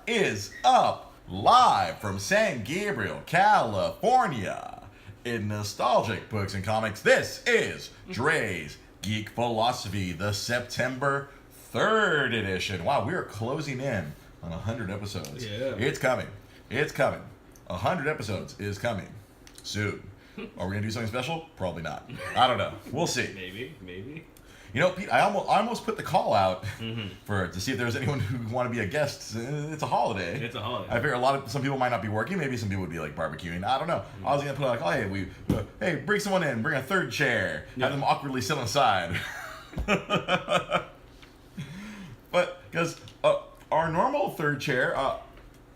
is up live from San Gabriel, California. In nostalgic books and comics, this is Dre's Geek Philosophy, the September 3rd edition. Wow, we are closing in on 100 episodes. Yeah. It's coming. It's coming. 100 episodes is coming soon. Are we going to do something special? Probably not. I don't know. We'll see. Maybe. You know, Pete, I almost put the call out to see if there was anyone who would want to be a guest. It's a holiday. It's a holiday. I figure some people might not be working. Maybe some people would be like barbecuing. I don't know. I was gonna put like, oh hey, bring someone in, bring a third chair, have them awkwardly sit on the side. But because our normal third chair,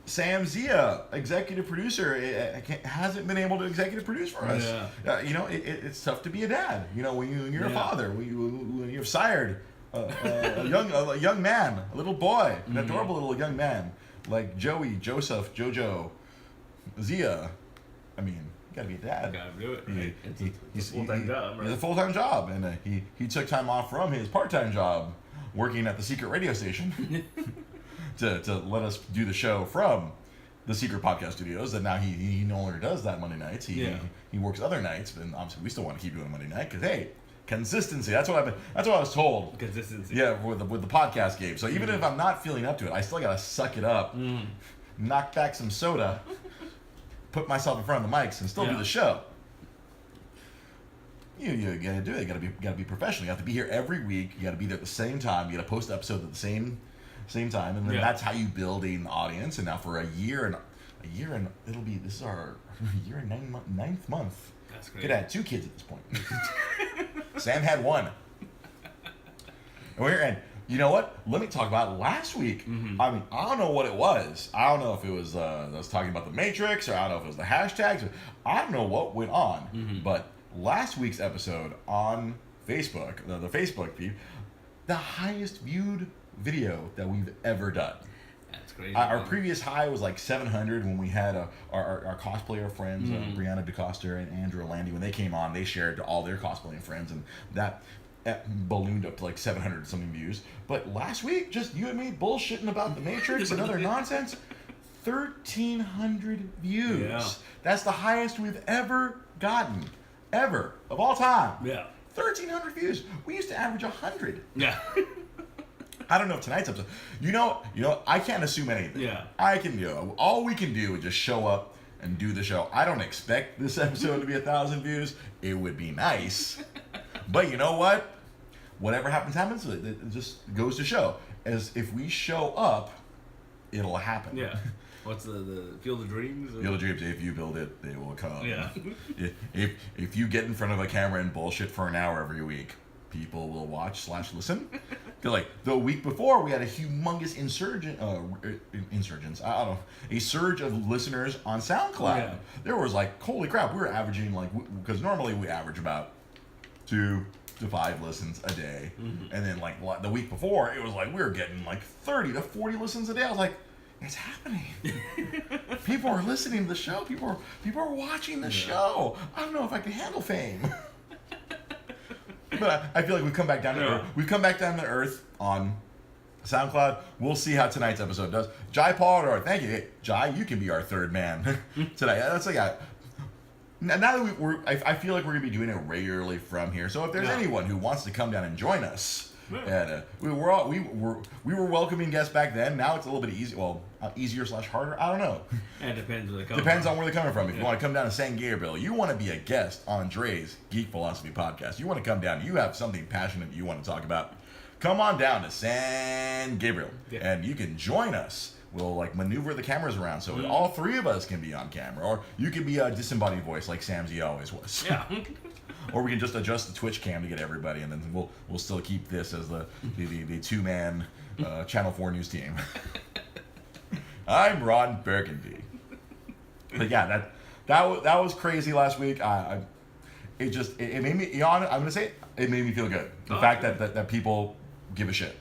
Sam Zia, executive producer, hasn't been able to executive produce for us. Yeah. It's tough to be a dad. You know, when you're a father, when you've sired a young man, a little boy, an adorable little young man like Joey, Joseph, Jojo, Zia. I mean, you gotta be a dad. You gotta do it. Right? It's a full-time job. Right? It's a full-time job, and he took time off from his part-time job, working at the secret radio station. To let us do the show from the secret podcast studios, and now he no longer does that Monday nights. He works other nights, but obviously we still want to keep doing Monday night because hey, consistency. That's what I was told. Consistency. Yeah, with the podcast game. So even if I'm not feeling up to it, I still gotta suck it up, knock back some soda, put myself in front of the mics, and still do the show. You gotta do it. You gotta be professional. You have to be here every week. You gotta be there at the same time. You gotta post episodes at the same time, and then that's how you build an audience. And now for a year and this is our year and ninth month. That's great. Could have had 2 kids at this point. Sam had 1. And you know what? Let me talk about last week. I mean, I don't know what it was. I don't know if it was I was talking about the Matrix, or I don't know if it was the hashtags. I don't know what went on. But last week's episode on Facebook, the Facebook feed, the highest viewed video that we've ever done. That's crazy. Our previous high was like 700 when we had our cosplayer friends, Brianna DeCosta and Andrew Landy. When they came on, they shared to all their cosplaying friends, and that ballooned up to like 700 something views. But last week, just you and me bullshitting about the Matrix and other nonsense, 1,300 views. Yeah. That's the highest we've ever gotten, ever, of all time. Yeah. 1,300 views. We used to average 100. Yeah. I don't know if tonight's episode. You know, I can't assume anything. Yeah. I can do all we can do is just show up and do the show. I don't expect this episode to be 1,000 views. It would be nice, but you know what? Whatever happens. It just goes to show. As if we show up, it'll happen. Yeah. What's the Field of Dreams? Field of Dreams. If you build it, they will come. Yeah. If you get in front of a camera and bullshit for an hour every week, people will watch / listen. Because like the week before, we had a humongous a surge of listeners on SoundCloud. Yeah. There was like, holy crap, we were averaging because normally we average about 2 to 5 listens a day, and then like the week before, it was like we were getting like 30 to 40 listens a day. I was like, it's happening. People are listening to the show. People are watching the show. I don't know if I can handle fame. But I feel like we've come back down to earth. We've come back down to earth on SoundCloud. We'll see how tonight's episode does. Jai Paul, thank you. Hey, Jai, you can be our third man tonight. That's like now that I feel like we're gonna be doing it regularly from here. So if there's anyone who wants to come down and join us, and we were welcoming guests back then. Now it's a little bit easy. Well, easier / harder. I don't know. And it depends where they come. Depends on where they're coming from. If you want to come down to San Gabriel, you want to be a guest on Dre's Geek Philosophy podcast. You want to come down. You have something passionate you want to talk about. Come on down to San Gabriel, and you can join us. We'll like maneuver the cameras around so all 3 of us can be on camera, or you can be a disembodied voice like Sam Z always was. Yeah. Or we can just adjust the Twitch cam to get everybody, and then we'll still keep this as the 2-man Channel 4 news team. I'm Ron Burgundy. But yeah, that was crazy last week. It made me yawn. I'm gonna say it made me feel good. The fact that people give a shit.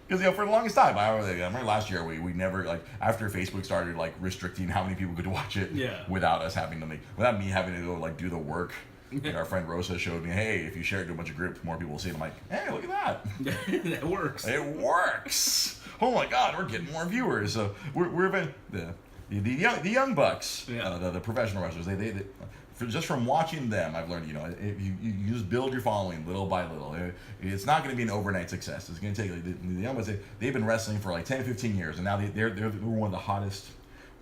Because for the longest time, I remember last year we never after Facebook started restricting how many people could watch it without us having to without me having to go do the work. Like our friend Rosa showed me, hey, if you share it to a bunch of groups, more people will see it. I'm like, hey, look at that. That works. It works. oh my God, we're getting more viewers. So we're the young bucks, the professional wrestlers. Just from watching them, I've learned, you just build your following little by little. It's not going to be an overnight success. It's going to take, the young bucks, they've been wrestling for like 10, 15 years, and now they're one of the hottest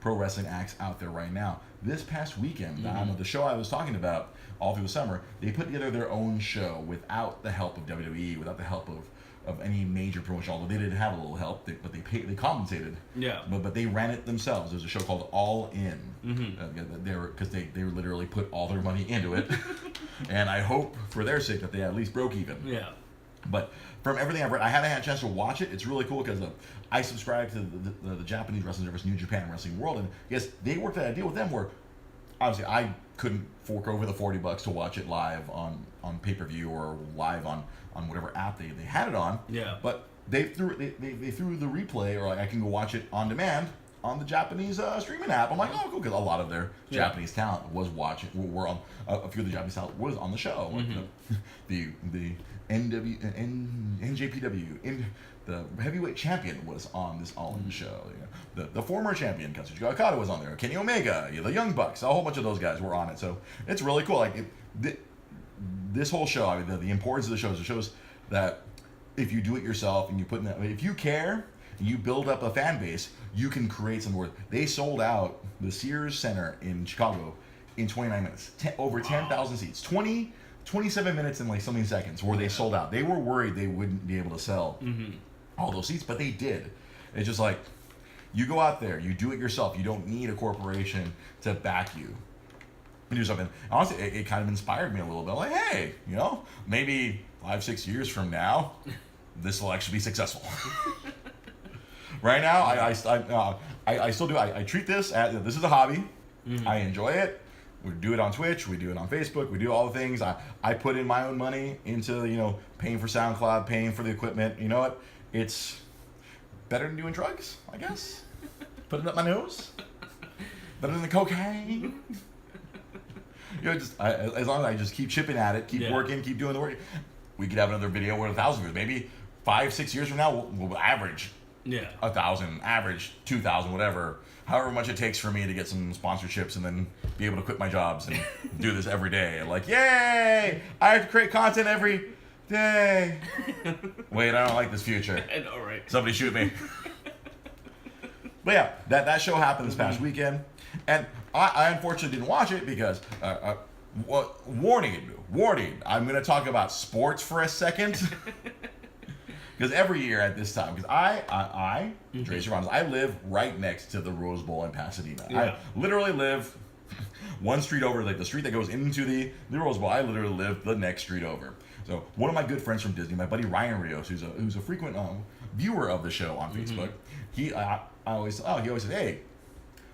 pro wrestling acts out there right now. This past weekend, the show I was talking about all through the summer, they put together their own show without the help of WWE, without the help of any major promotion, although they did have a little help, but they compensated. Yeah. But they ran it themselves. There's a show called All In. Because they literally put all their money into it, and I hope for their sake that they at least broke even. Yeah. But from everything I've read, I haven't had a chance to watch it. It's really cool because I subscribe to the Japanese wrestling service, New Japan Wrestling World, and yes, they worked out a deal with them where obviously I couldn't fork over the $40 to watch it live on pay-per-view or live on whatever app they had it on. Yeah. But they threw the replay, or like I can go watch it on demand on the Japanese streaming app. I'm like, oh, cool, because a lot of their Japanese talent was were on a few of the Japanese talent was on the show. Like the NJPW, the heavyweight champion was on this all-in show. The former champion Kazuchika Okada was on there. Kenny Omega, the Young Bucks, a whole bunch of those guys were on it. So it's really cool. Like this whole show, I mean, the importance of the show is it shows that if you do it yourself and you put in that, if you care and you build up a fan base, you can create some worth. They sold out the Sears Center in Chicago in 29 minutes, over 10,000 seats, 27 minutes and like something seconds where they sold out. They were worried they wouldn't be able to sell all those seats, but they did. It's just like, you go out there, you do it yourself. You don't need a corporation to back you and do something. Honestly, it kind of inspired me a little bit. Like, hey, maybe 5-6 years from now, this will actually be successful. Right now, I still do. I treat this as, this is a hobby. I enjoy it. We do it on Twitch. We do it on Facebook. We do all the things. I put in my own money into, paying for SoundCloud, paying for the equipment. You know what? It's better than doing drugs, I guess. Putting up my nose. Better than the cocaine. As long as I just keep chipping at it, keep working, keep doing the work, we could have another video with 1,000 views. Maybe 5-6 years from now, we'll average 1,000, average 2,000, whatever. However much it takes for me to get some sponsorships and then be able to quit my jobs and do this every day. Like, yay! I have to create content every day. Wait, I don't like this future. I know, right? Somebody shoot me. But yeah, that show happened this past weekend. And I unfortunately didn't watch it because, warning, I'm going to talk about sports for a second. Because every year at this time, because Dre Cervantes, I live right next to the Rose Bowl in Pasadena. Yeah. I literally live one street over, like the street that goes into the Rose Bowl. I literally live the next street over. So one of my good friends from Disney, my buddy Ryan Rios, who's a frequent viewer of the show on Facebook, he always says, hey,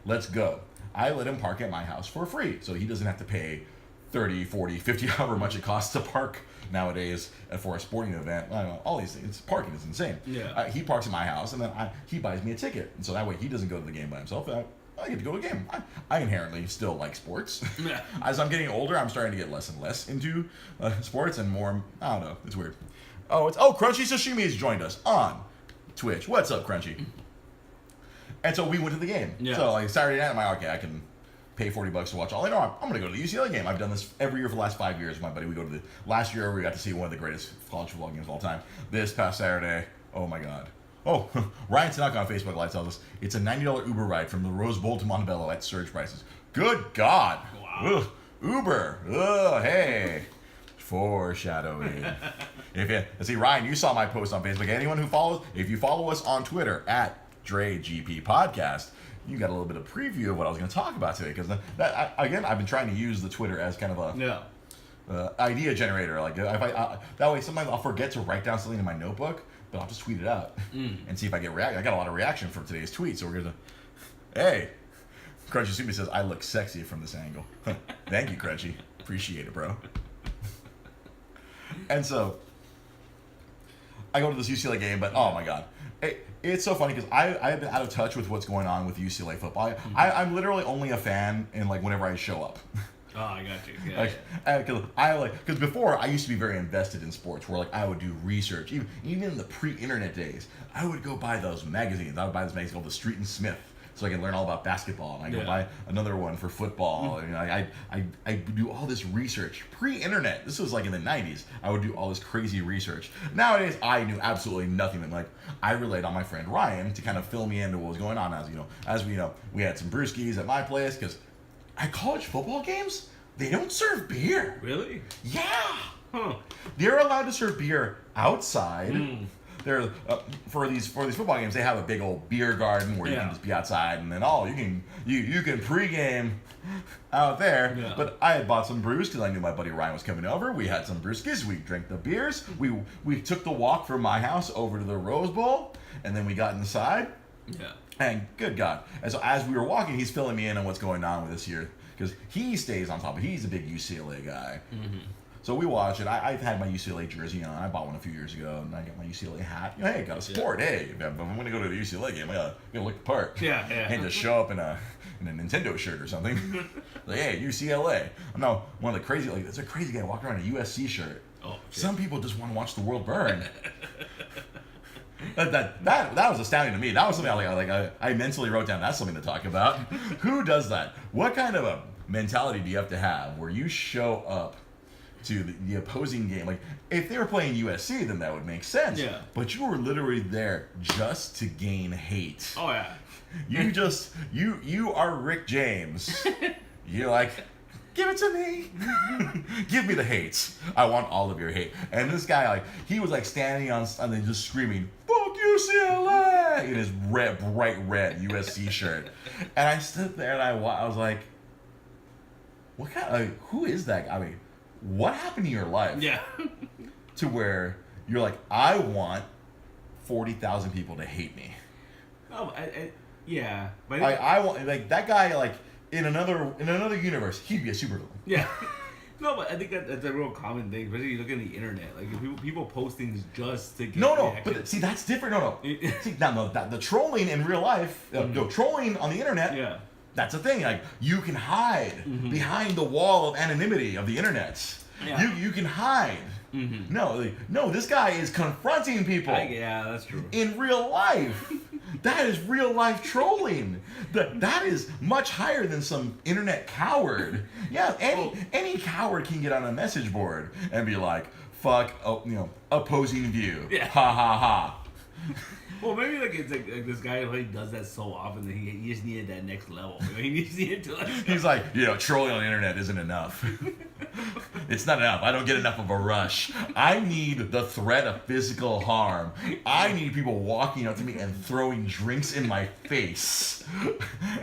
let's go. I let him park at my house for free, so he doesn't have to pay 30, 40, 50, however much it costs to park nowadays for a sporting event. I don't know, all these things. Parking is insane. Yeah. He parks at my house, and then he buys me a ticket. And so that way he doesn't go to the game by himself. I get to go to the game. I inherently still like sports. Yeah. As I'm getting older, I'm starting to get less and less into sports and more, I don't know, it's weird. Crunchy Sashimi has joined us on Twitch. What's up, Crunchy? And so we went to the game. Yeah. So like Saturday night, I'm like, okay, I can pay $40 to watch all. I'm going to go to the UCLA game. I've done this every year for the last 5 years with my buddy. We go to last year we got to see one of the greatest college football games of all time. This past Saturday, oh my God. Oh, Ryan Tanaka on Facebook Live tells us it's a $90 Uber ride from the Rose Bowl to Montebello at surge prices. Good God. Wow. Ugh. Uber. Ugh, hey. Foreshadowing. See, Ryan, you saw my post on Facebook. Anyone who if you follow us on Twitter at DreGP Podcast, you got a little bit of preview of what I was going to talk about today. Because again, I've been trying to use the Twitter as kind of a idea generator. Like that way, sometimes I'll forget to write down something in my notebook, but I'll just tweet it out and see if I get reaction. I got a lot of reaction from today's tweet, so we're gonna. Hey, Crunchy Sumi says I look sexy from this angle. Thank you, Crunchy. Appreciate it, bro. And so I go to this UCLA game, but oh my God. It's so funny because I've been out of touch with what's going on with UCLA football. I'm literally only a fan in like whenever I show up. Oh, I got you. Yeah, Because before I used to be very invested in sports, where like I would do research, even in the pre-internet days. I would go buy those magazines. I would buy this magazine called The Street and Smith, so I can learn all about basketball. And I go buy another one for football. And I do all this research pre-internet. This was like in the '90s. I would do all this crazy research. Nowadays, I knew absolutely nothing. And like I relied on my friend Ryan to kind of fill me into what was going on. As we had some brewskis at my place because at college football games they don't serve beer. Really? Yeah. Huh. They're allowed to serve beer outside. They're for these football games. They have a big old beer garden where you can just be outside, and then you can pregame out there. Yeah. But I had bought some brews because I knew my buddy Ryan was coming over. We had some brewskis. We drank the beers. We took the walk from my house over to the Rose Bowl, and then we got inside. Yeah. And good God, and so as we were walking, he's filling me in on what's going on with this year because he stays on top of it. He's a big UCLA guy. Mm-hmm. So we watch it. I've had my UCLA jersey on. I bought one a few years ago, and I got my UCLA hat. Hey, got a sport. Yeah. Hey, if I'm going to go to the UCLA game, I gotta look the part. Yeah. And just show up in a Nintendo shirt or something. Like, hey, UCLA. No, one of the crazy, it's a crazy guy walking around in a USC shirt. Oh, some people just want to watch the world burn. That was astounding to me. That was something I mentally wrote down. That's something to talk about. Who does that? What kind of a mentality do you have to have where you show up to the opposing game? Like, if they were playing USC, then that would make sense. Yeah. But you were literally there just to gain hate. Oh, yeah. You are Rick James. You're like, give it to me. Give me the hate. I want all of your hate. And this guy, he was standing on and then just screaming, "Fuck UCLA!" in his bright red USC shirt. And I stood there and I was like, what who is that guy? I mean, what happened to your life? Yeah. To where you're like, I want 40,000 people to hate me. Oh, yeah. But I want that guy in another universe, he'd be a supervillain. Yeah. No, but I think that's a real common thing, especially you look at the internet. Like, if people post things just to get No, but see, that's different. No. See, the trolling in real life, trolling on the internet, yeah. That's a thing. Like, you can hide behind the wall of anonymity of the internet. Yeah. You can hide. Mm-hmm. No, this guy is confronting people. Yeah, that's true. In real life. That is real life trolling. That is much higher than some internet coward. Yeah, any coward can get on a message board and be like, "Fuck, opposing view." Yeah. Ha ha ha. Well, maybe it's like this guy does that so often that he just needed that next level. He just needed to He's like, trolling on the internet isn't enough. It's not enough. I don't get enough of a rush. I need the threat of physical harm. I need people walking up to me and throwing drinks in my face.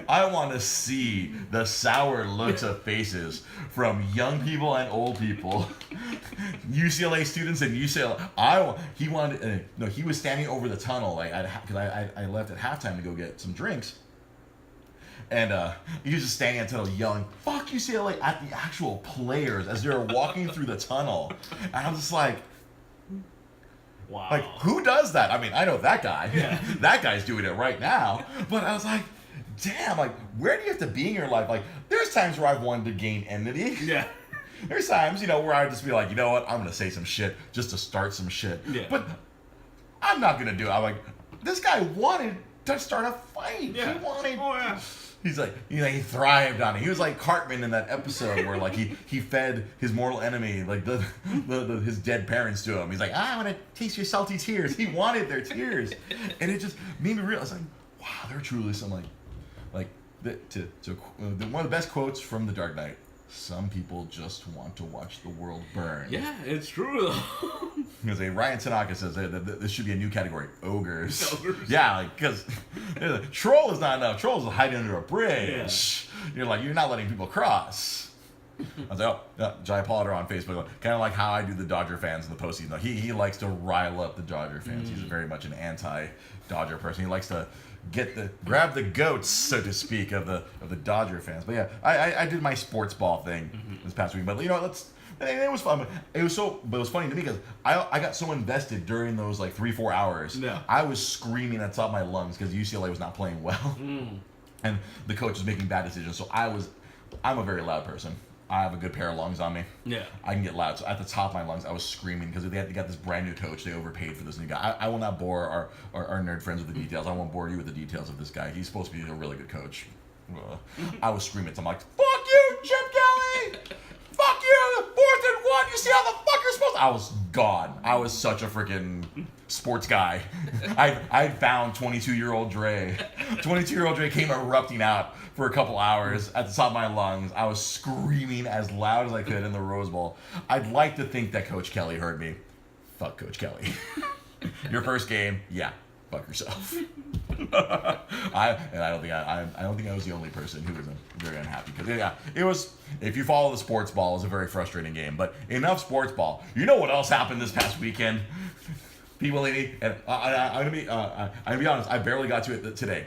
I want to see the sour looks of faces from young people and old people. UCLA students and UCLA. He was standing over the tunnel because I left at halftime to go get some drinks. And he was just standing at the tunnel yelling, "Fuck UCLA" at the actual players as they were walking through the tunnel. And I was just like, wow. Like, who does that? I mean, I know that guy. Yeah. That guy's doing it right now. But I was like, damn, where do you have to be in your life? There's times where I've wanted to gain enmity. Yeah. There's times, where I just be like, you know what? I'm going to say some shit just to start some shit. Yeah. But I'm not going to do it. I'm like, this guy wanted to start a fight. Yeah. He wanted... Oh, yeah. He's like, he thrived on it. He was like Cartman in that episode where he fed his mortal enemy his dead parents to him. He's like, I want to taste your salty tears. He wanted their tears, and it just made me realize wow, they're truly some one of the best quotes from The Dark Knight. Some people just want to watch the world burn. Yeah, it's true though. Because Ryan Tanaka says that this should be a new category: ogres. Yeah, because troll is not enough. Trolls will hide under a bridge. Yeah. You're not letting people cross. I was like, Jai Polliter on Facebook, kind of like how I do the Dodger fans in the postseason. He likes to rile up the Dodger fans. He's very much an anti-Dodger person. He likes to grab the goats, so to speak, of the Dodger fans. But yeah, I did my sports ball thing this past week. But it was fun. But it was funny to me because I got so invested during those 3-4 hours. Yeah. I was screaming at the top of my lungs because UCLA was not playing well, and the coach was making bad decisions. So I'm a very loud person. I have a good pair of lungs on me. Yeah. I can get loud. So at the top of my lungs, I was screaming because they got this brand new coach. They overpaid for this new guy. I will not bore our nerd friends with the details. I won't bore you with the details of this guy. He's supposed to be a really good coach. I was screaming. So I'm like, fuck you, Chip Kelly! Fuck you! 4th and 1! You see how the fuck you're supposed to... I was gone. I was such a freaking sports guy. I found 22-year-old Dre. 22-year-old Dre came erupting out for a couple hours at the top of my lungs. I was screaming as loud as I could in the Rose Bowl. I'd like to think that Coach Kelly heard me. Fuck Coach Kelly. Your first game, yeah. Fuck yourself. I don't think I was the only person who was very unhappy because it was. If you follow the sports ball, it was a very frustrating game. But enough sports ball. You know what else happened this past weekend? People, and I'm gonna be honest. I barely got to it today.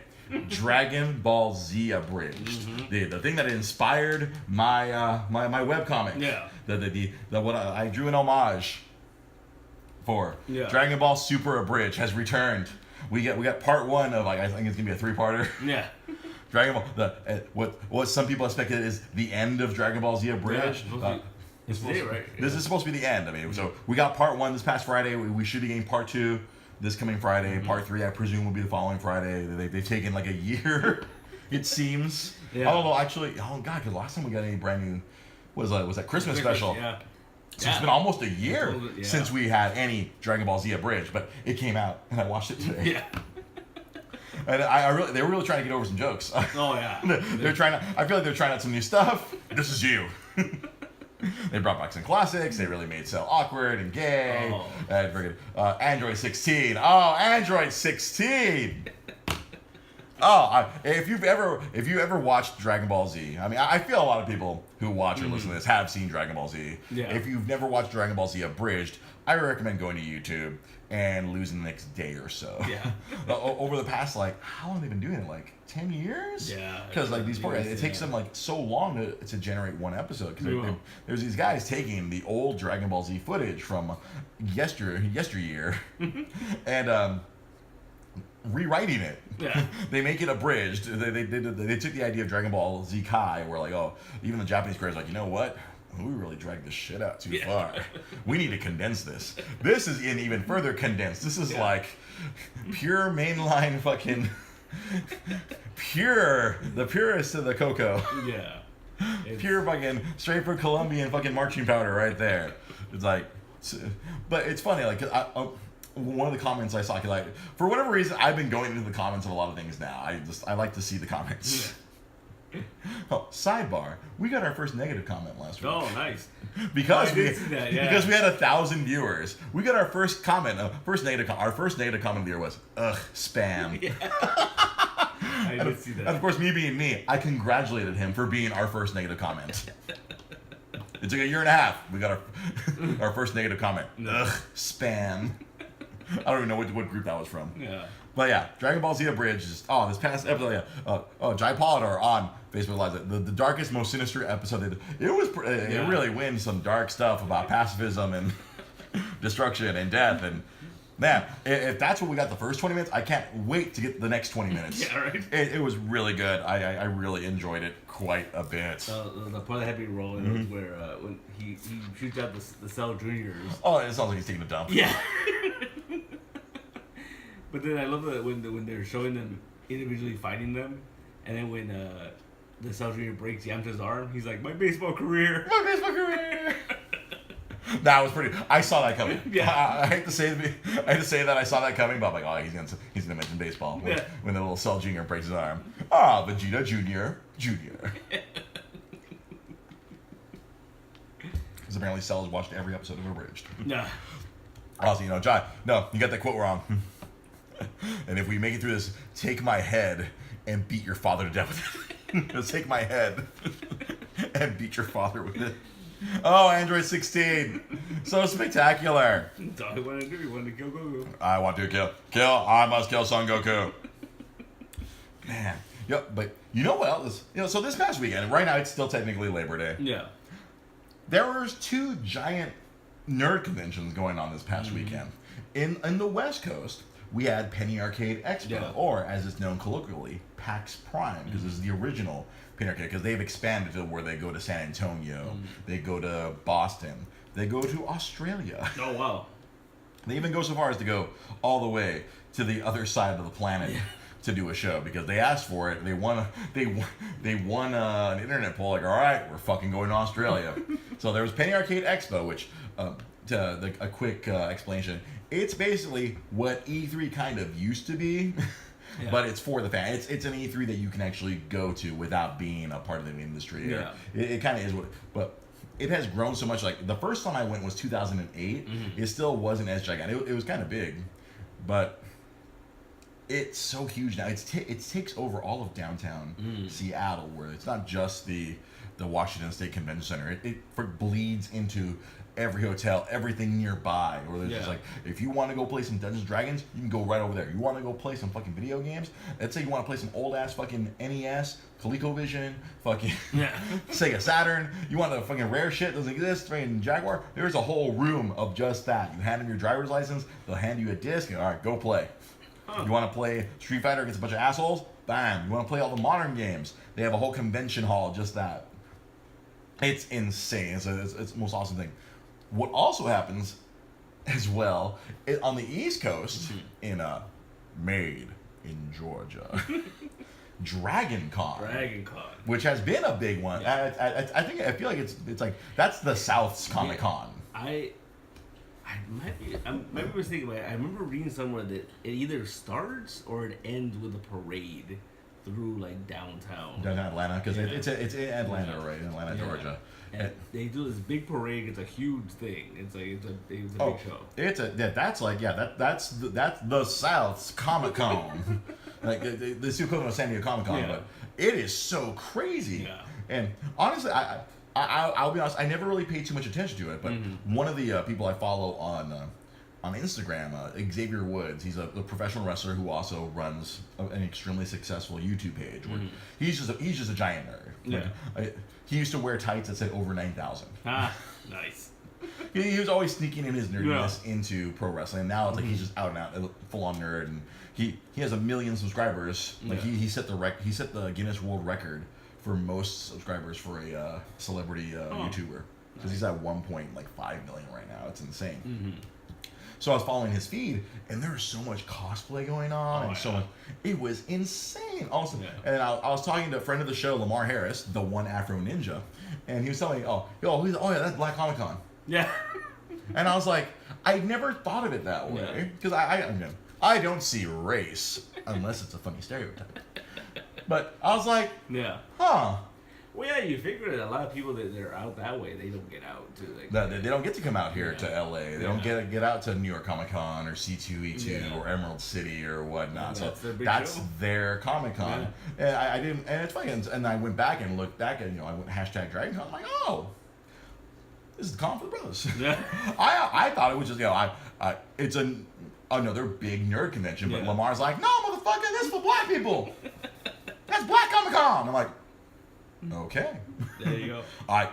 Dragon Ball Z Abridged, the thing that inspired my my webcomic. Yeah. The what I drew an homage for. Yeah. Dragon Ball Super Abridged has returned. We got part 1 of I think it's gonna be a 3-parter. Yeah. Dragon Ball what some people expect is the end of Dragon Ball Z Abridged. Yeah, right? This is supposed to be the end. I mean, so we got part 1 this past Friday. We should be getting part 2 this coming Friday. Part 3, I presume, will be the following Friday. They've taken like a year, it seems. Yeah. Although actually, oh god, because last time we got any brand new was that Christmas special. Yeah. So it's been almost a year Yeah. since we had any Dragon Ball Z Abridged, but it came out and I watched it today. Yeah. And they were really trying to get over some jokes. Oh yeah. They're trying to. I feel like they're trying out some new stuff. This is you. They brought back some classics. They really made Cell awkward and gay. Oh. And friggin' Android 16. Oh, Android 16. Oh, if you ever watched Dragon Ball Z, I mean, I feel a lot of people who watch or listen to this have seen Dragon Ball Z. Yeah. If you've never watched Dragon Ball Z Abridged, I recommend going to YouTube and losing the next day or so. Yeah. Over the past, how long have they been doing it? 10 years? Yeah. Because these programs, it takes them so long to generate one episode. Because there's these guys taking the old Dragon Ball Z footage from yesteryear and rewriting it. Yeah. They make it abridged. They took the idea of Dragon Ball Z Kai, where even the Japanese creators you know what? We really dragged this shit out too far. We need to condense this. This is even further condensed. This is pure mainline fucking the purest of the cocoa. Yeah. Pure fucking straight from Colombian fucking marching powder right there. It's but it's funny, one of the comments I saw, for whatever reason, I've been going into the comments of a lot of things now. I like to see the comments. Yeah. Oh, sidebar. We got our first negative comment last week. Oh, nice. Because I did see that, yeah. because we had 1,000 viewers. We got our first comment. Our first negative comment of the year was, ugh, spam. Yeah. I did see that. And of course, me being me, I congratulated him for being our first negative comment. It took a year and a half. We got our first negative comment. Ugh, spam. I don't even know what group that was from. Yeah. But yeah, Dragon Ball Z Abridged. This past episode, Jai Polidor on Facebook Live, the darkest, most sinister episode. It really wins some dark stuff about pacifism and destruction and death. And man, if that's what we got the first 20 minutes, I can't wait to get the next 20 minutes. Yeah, right. It was really good. I really enjoyed it quite a bit. The part that had me rolling was where when he shoots out the Cell Juniors. Oh, it sounds like he's taking a dump. Yeah. But then I love that when they're showing them individually fighting them, and then when the Cell Junior breaks Yamcha's arm, he's like, "My baseball career." My baseball career. That was pretty. I saw that coming. Yeah. I hate to say that I saw that coming, but I'm like, oh, he's gonna mention baseball when the little Cell Junior breaks his arm. Ah, Vegeta Junior. Because apparently Cell has watched every episode of Abridged. Nah. Also, Jai, no, you got that quote wrong. And if we make it through this, take my head and beat your father to death with it. Just take my head and beat your father with it. Oh, Android 16. So spectacular. That's all he wanted to do. He wanted to kill Goku. I want to kill. I must kill Son Goku. Man. Yep, but you know what else? So this past weekend, right now it's still technically Labor Day. Yeah. There was 2 giant nerd conventions going on this past weekend. In the West Coast, we had Penny Arcade Expo, Yeah. or as it's known colloquially, PAX Prime, because this is the original Penny Arcade, because they've expanded to where they go to San Antonio, they go to Boston, they go to Australia. Oh wow. They even go so far as to go all the way to the other side of the planet to do a show, because they asked for it. They won an internet poll, like, all right, we're fucking going to Australia. So there was Penny Arcade Expo, which a quick explanation. It's basically what E3 kind of used to be, but it's for the fan. It's an E3 that you can actually go to without being a part of the industry. Yeah. It kind of is what, but it has grown so much. Like the first time I went was 2008. It still wasn't as gigantic. It was kind of big, but it's so huge now. It takes over all of downtown Seattle, where it's not just the Washington State Convention Center. It bleeds into every hotel, everything nearby. Or there's just like, if you want to go play some Dungeons & Dragons, you can go right over there. You want to go play some fucking video games? Let's say you want to play some old ass fucking NES, ColecoVision, fucking Sega Saturn. You want the fucking rare shit that doesn't exist, fucking Jaguar. There's a whole room of just that. You hand them your driver's license, they'll hand you a disc, and all right, go play. You want to play Street Fighter against a bunch of assholes? Bam. You want to play all the modern games? They have a whole convention hall, just that. It's insane. It's the most awesome thing. What also happens as well on the East Coast in Made in Georgia, Dragon Con, which has been a big one. I feel like it's like that's the South's Comic Con. I might be mistaken, but I remember reading somewhere that it either starts or it ends with a parade through like downtown Atlanta, because it's in Atlanta, right? In Atlanta, Georgia. And they do this big parade. It's a huge thing. It's a big show. That's the South's Comic Con. Like the equivalent of San Diego Comic Con, but it is so crazy. Yeah. And honestly, I'll be honest, I never really paid too much attention to it, but one of the people I follow on Instagram, Xavier Woods, he's a professional wrestler who also runs an extremely successful YouTube page. Where he's just a giant nerd. Like, he used to wear tights that said over 9,000. Ah, nice. He was always sneaking in his nerdiness into pro wrestling. Now it's like he's just out and out, full on nerd, and he has 1 million subscribers. Like he set the Guinness World Record for most subscribers for a celebrity YouTuber, because he's at 1.5 million right now. It's insane. So I was following his feed, and there was so much cosplay going on, and so much. It was insane. Also, and I was talking to a friend of the show, Lamar Harris, the one Afro Ninja, and he was telling me, that's Black Comic Con. Yeah. And I was like, I never thought of it that way, because I don't see race unless it's a funny stereotype. But I was like, huh. Well, yeah, you figure that a lot of people that are out that way, they don't get out to they don't get to come out here to LA. They don't get out to New York Comic Con or C2E2 or Emerald City or whatnot. So that's their Comic Con. And I didn't, and it's funny. And I went back and looked back at I went #Dragon Con. I'm like, oh, this is the con for the brothers. I thought it was just it's another big nerd convention, but Lamar's like, no, motherfucker, this is for black people. That's Black Comic Con. I'm like, okay. There you go. I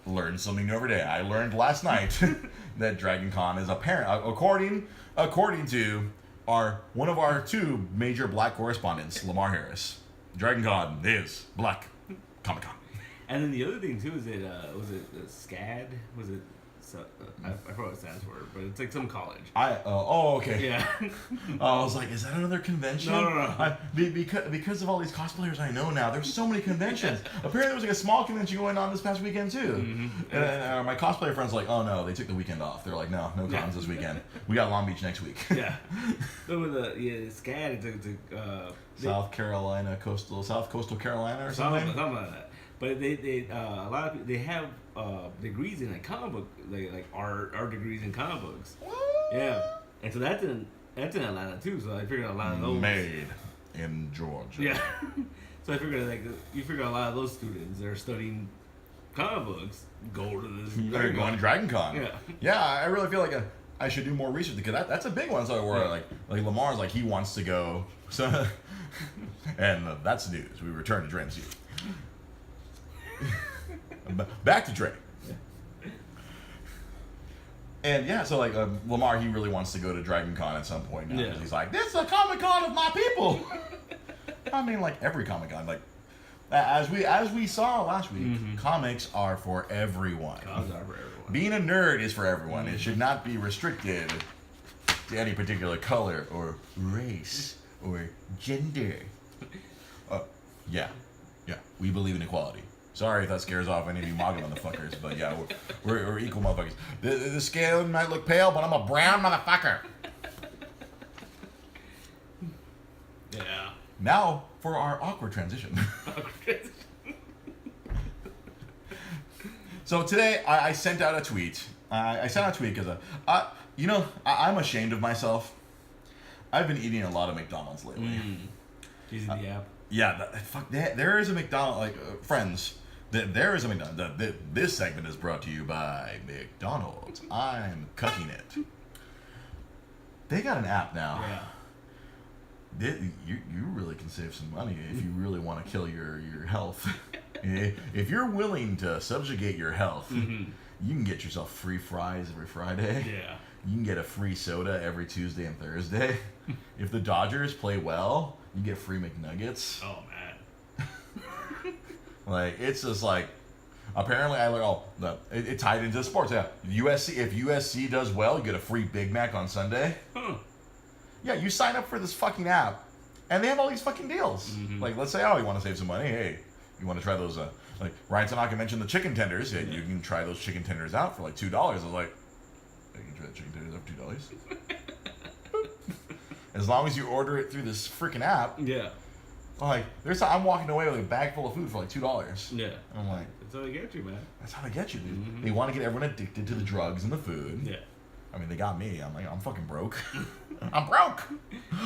learned something new every day. I learned last night that Dragon Con is according to one of our 2 major black correspondents, Lamar Harris. Dragon Con is Black Comic Con. And then the other thing too is was it SCAD? Was it? I forgot what it stands for, but it's like some college. Okay. Yeah. I was like, is that another convention? No. Because of all these cosplayers I know now, there's so many conventions. Apparently there was like a small convention going on this past weekend too. And my cosplayer friend's like, oh no, they took the weekend off. They're like, no cons this weekend. We got Long Beach next week. Yeah. So with SCAD, it's South Coastal Carolina or something. Something like that. But they a lot of people, they have degrees in comic book, like art degrees in comic books. Yeah, and so that's in Atlanta too. So I figured a lot of those Made in Georgia. Yeah. So I figured a lot of those students that are studying comic books go to this. They're going to Dragon Con. Yeah. Yeah, I really feel like I should do more research, because that's a big one. So where like Lamar's like, he wants to go. So, and that's news. We return to Dre and Steve. Back to Dre. And yeah, so like Lamar, he really wants to go to Dragon Con at some point now. Yeah. He's like, this is a Comic Con of my people. I mean, like every Comic Con, like as we saw last week, comics are for everyone. Comics are for everyone. Being a nerd is for everyone. It should not be restricted to any particular color or race or gender. Yeah, we believe in equality. Sorry if that scares off any of you MAGA motherfuckers, but yeah, we're equal motherfuckers. The skin might look pale, but I'm a brown motherfucker. Yeah. Now for our awkward transition. So today I sent out a tweet. I sent out a tweet because, I'm ashamed of myself. I've been eating a lot of McDonald's lately. Using the app. Yeah, there is a McDonald's, friends. There is a McDonald's. This segment is brought to you by McDonald's. I'm cooking it. They got an app now. Yeah. You really can save some money if you really want to kill your health. If you're willing to subjugate your health, you can get yourself free fries every Friday. Yeah. You can get a free soda every Tuesday and Thursday. If the Dodgers play well, you get free McNuggets. Oh man. Like it's just like, apparently it tied into sports. Yeah, USC. If USC does well, you get a free Big Mac on Sunday. Huh. Yeah, you sign up for this fucking app, and they have all these fucking deals. Like, let's say, you want to save some money. Hey, you want to try those? Like Ryan Tanaka mentioned the chicken tenders. Yeah, you can try those chicken tenders out for like $2. I was like, you can try the chicken tenders out for $2. As long as you order it through this freaking app. Yeah. Like, I'm walking away with a bag full of food for like $2. Yeah. And I'm like, that's how they get you, man. that's how they get you, dude. They want to get everyone addicted to the drugs and the food. Yeah. I mean, they got me. I'm like, I'm fucking broke. I'm broke.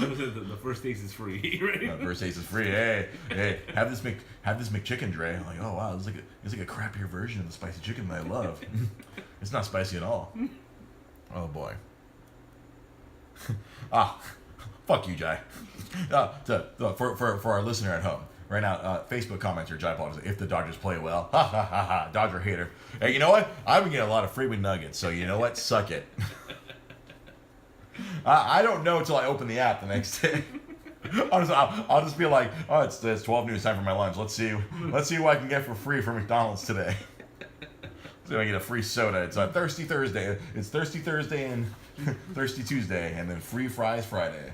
The first taste is free, right? The first taste is free. Hey, have this McChicken, Dre. I'm like, oh wow, it's like a crappier version of the spicy chicken that I love. It's not spicy at all. Oh boy. Fuck you, Jai. For our listener at home, right now, Facebook commenter Jai Paul is like, if the Dodgers play well, ha ha ha ha, Dodger hater. Hey, you know what? I've been getting a lot of free McNuggets, so you know what? Suck it. I don't know until I open the app the next day. Honestly, I'll just be like, oh, it's 12 noon, it's time for my lunch. Let's see what I can get for free from McDonald's today. So I get a free soda. It's a Thirsty Thursday. It's Thirsty Thursday and Thirsty Tuesday, and then free fries Friday.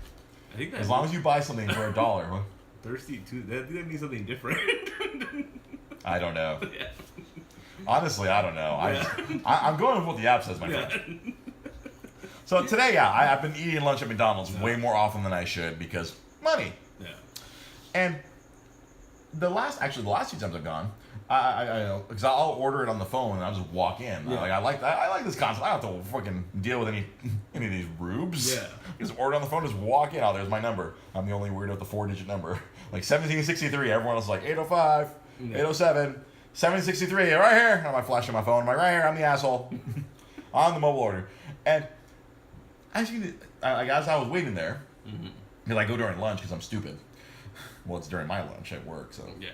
I think as long as you buy something for $1. Huh? Thirsty Tuesday. That means something different. I don't know. Yeah. Honestly, I don't know. Yeah. I'm going with what the app says, my friend. So today, I've been eating lunch at McDonald's way more often than I should because money. Yeah. And the last few times I've gone, because I'll order it on the phone and I'll just walk in. Yeah. I like this concept. I don't have to fucking deal with any of these rubes. Yeah. Just order on the phone, just walk in. Oh, there's my number. I'm the only weirdo with the 4-digit number. Like 1763. Everyone else is like 805, 807, 1763. Right here. And I'm flashing my phone. I'm like, right here. I'm the asshole. On the mobile order. And as I was waiting there, because I go during lunch because I'm stupid. Well, it's during my lunch at work, so yeah.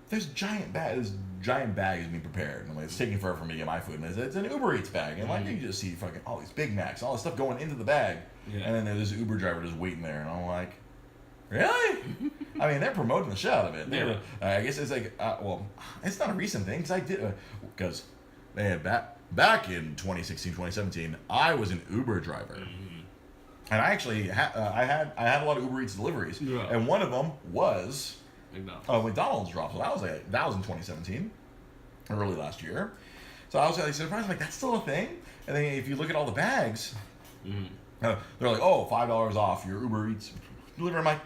There's giant bags being prepared, and like, it's taking forever for me to get my food. And it's an Uber Eats bag, and like you just see fucking all these Big Macs, all this stuff going into the bag, and then there's this Uber driver just waiting there, and I'm like, really? I mean, they're promoting the shit out of it. I guess it's like, it's not a recent thing because they had back in 2016, 2017, I was an Uber driver. And I actually I had a lot of Uber Eats deliveries, and one of them was McDonald's drop. So that was in 2017, early last year. So I was surprised, like that's still a thing. And then if you look at all the bags, they're like, oh, $5 off your Uber Eats delivery. I'm like,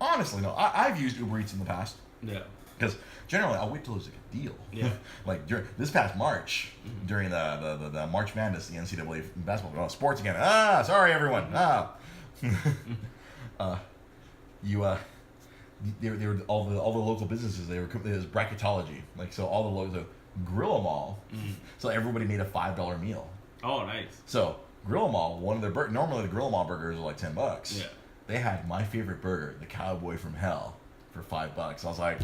honestly, no. I've used Uber Eats in the past. Yeah. Because generally, I'll wait till there's like a deal. Yeah. Like this past March, during the March Madness, the NCAA basketball, sports again. Sorry everyone. They were all the local businesses. It was bracketology. Like so, all the local Grill Mall. So everybody made a $5 meal. Oh, nice. So Grill Mall, one of their normally the Grill Mall burgers are like $10. Yeah. They had my favorite burger, the Cowboy from Hell, for $5. I was like,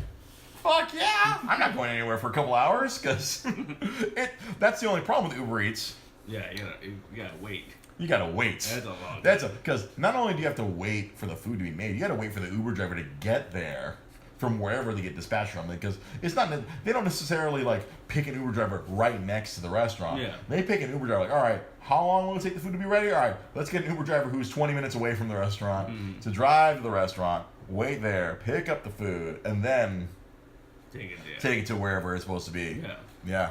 fuck yeah! I'm not going anywhere for a couple hours because that's the only problem with Uber Eats Yeah, you gotta wait. You gotta wait. That's a long. Because not only do you have to wait for the food to be made, you gotta wait for the Uber driver to get there from wherever they get dispatched from. Because it's not, they don't necessarily like pick an Uber driver right next to the restaurant. Yeah. They pick an Uber driver like, all right, how long will it take the food to be ready? All right, let's get an Uber driver who's 20 minutes away from the restaurant to drive to the restaurant, wait there, pick up the food, and then take it to wherever it's supposed to be. Yeah. Yeah.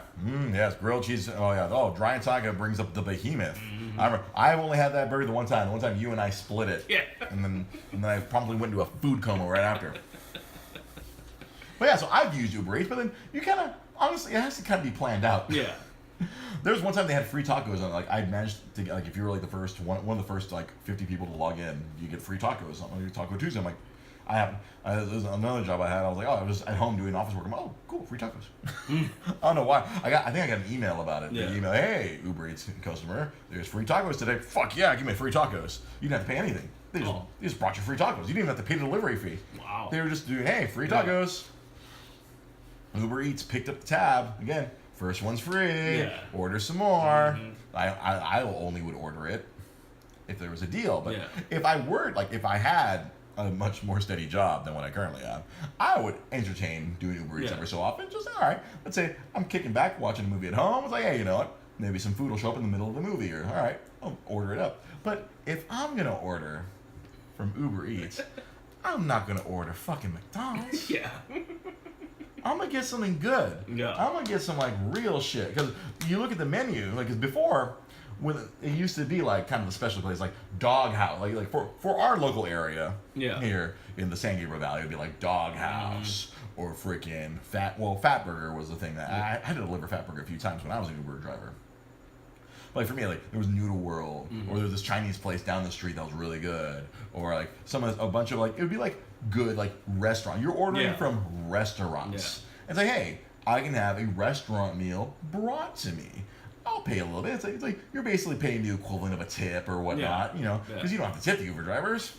Yes. Grilled cheese. Oh yeah. Oh, dry and Saga brings up the behemoth. I remember. I've only had that burger the one time. The one time you and I split it. Yeah. And then I probably went into a food coma right after. But yeah, so I've used Uber Eats, but then you kind of honestly, it has to kind of be planned out. Yeah. There was one time they had free tacos, and like I managed to get, like, if you were like the first one of the first like 50 people to log in, you get free tacos on Taco Tuesday. I'm like, there was another job I had. I was like, I was at home doing office work. I'm like, oh, cool, free tacos. I don't know why. I think I got an email about it. Yeah. The email, hey, Uber Eats customer, there's free tacos today. Fuck yeah, give me free tacos. You didn't have to pay anything. They just brought you free tacos. You didn't even have to pay the delivery fee. Wow. They were just doing, hey, free tacos. Uber Eats picked up the tab again. First one's free. Yeah. Order some more. I only would order it if there was a deal. But if I had a much more steady job than what I currently have, I would entertain doing Uber Eats every so often. Just, all right, let's say I'm kicking back, watching a movie at home. It's like, hey, you know what? Maybe some food will show up in the middle of the movie, or all right, I'll order it up. But if I'm gonna order from Uber Eats, I'm not gonna order fucking McDonald's. Yeah. I'm gonna get something good. Yeah. I'm gonna get some like real shit. Because you look at the menu, like, cause before, when it used to be like kind of the special place, like Doghouse, like for our local area here in the San Gabriel Valley, it'd be like Doghouse or freaking Fat Burger was the thing that I had to deliver Fat Burger a few times when I was an Uber driver. Like for me, like there was Noodle World, or there was this Chinese place down the street that was really good, or like a bunch of like, it would be like good like restaurant. You're ordering from restaurants. It's like, hey, I can have a restaurant meal brought to me. I'll pay a little bit. It's like you're basically paying the equivalent of a tip or whatnot, you know, because you don't have to tip the Uber drivers.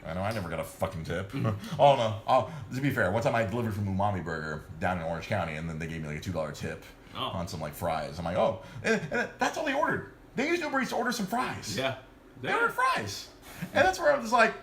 I know, I never got a fucking tip. Oh no. To be fair, one time I delivered from Umami Burger down in Orange County, and then they gave me like a $2 tip on some like fries. I'm like, oh, and that's all they ordered. They used Uber Eats to order some fries. Yeah. They ordered fries, and that's where I was like,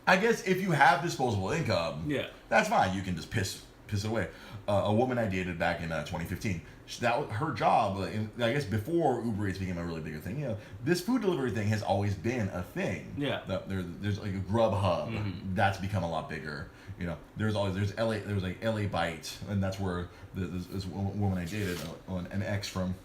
I guess if you have disposable income, that's fine. You can just piss it away. A woman I dated back in 2015, that was her job. I guess before Uber Eats became a really bigger thing, you know, this food delivery thing has always been a thing. Yeah. There's like a Grubhub that's become a lot bigger. You know, there's like LA Bite, and that's where this woman I dated, an ex from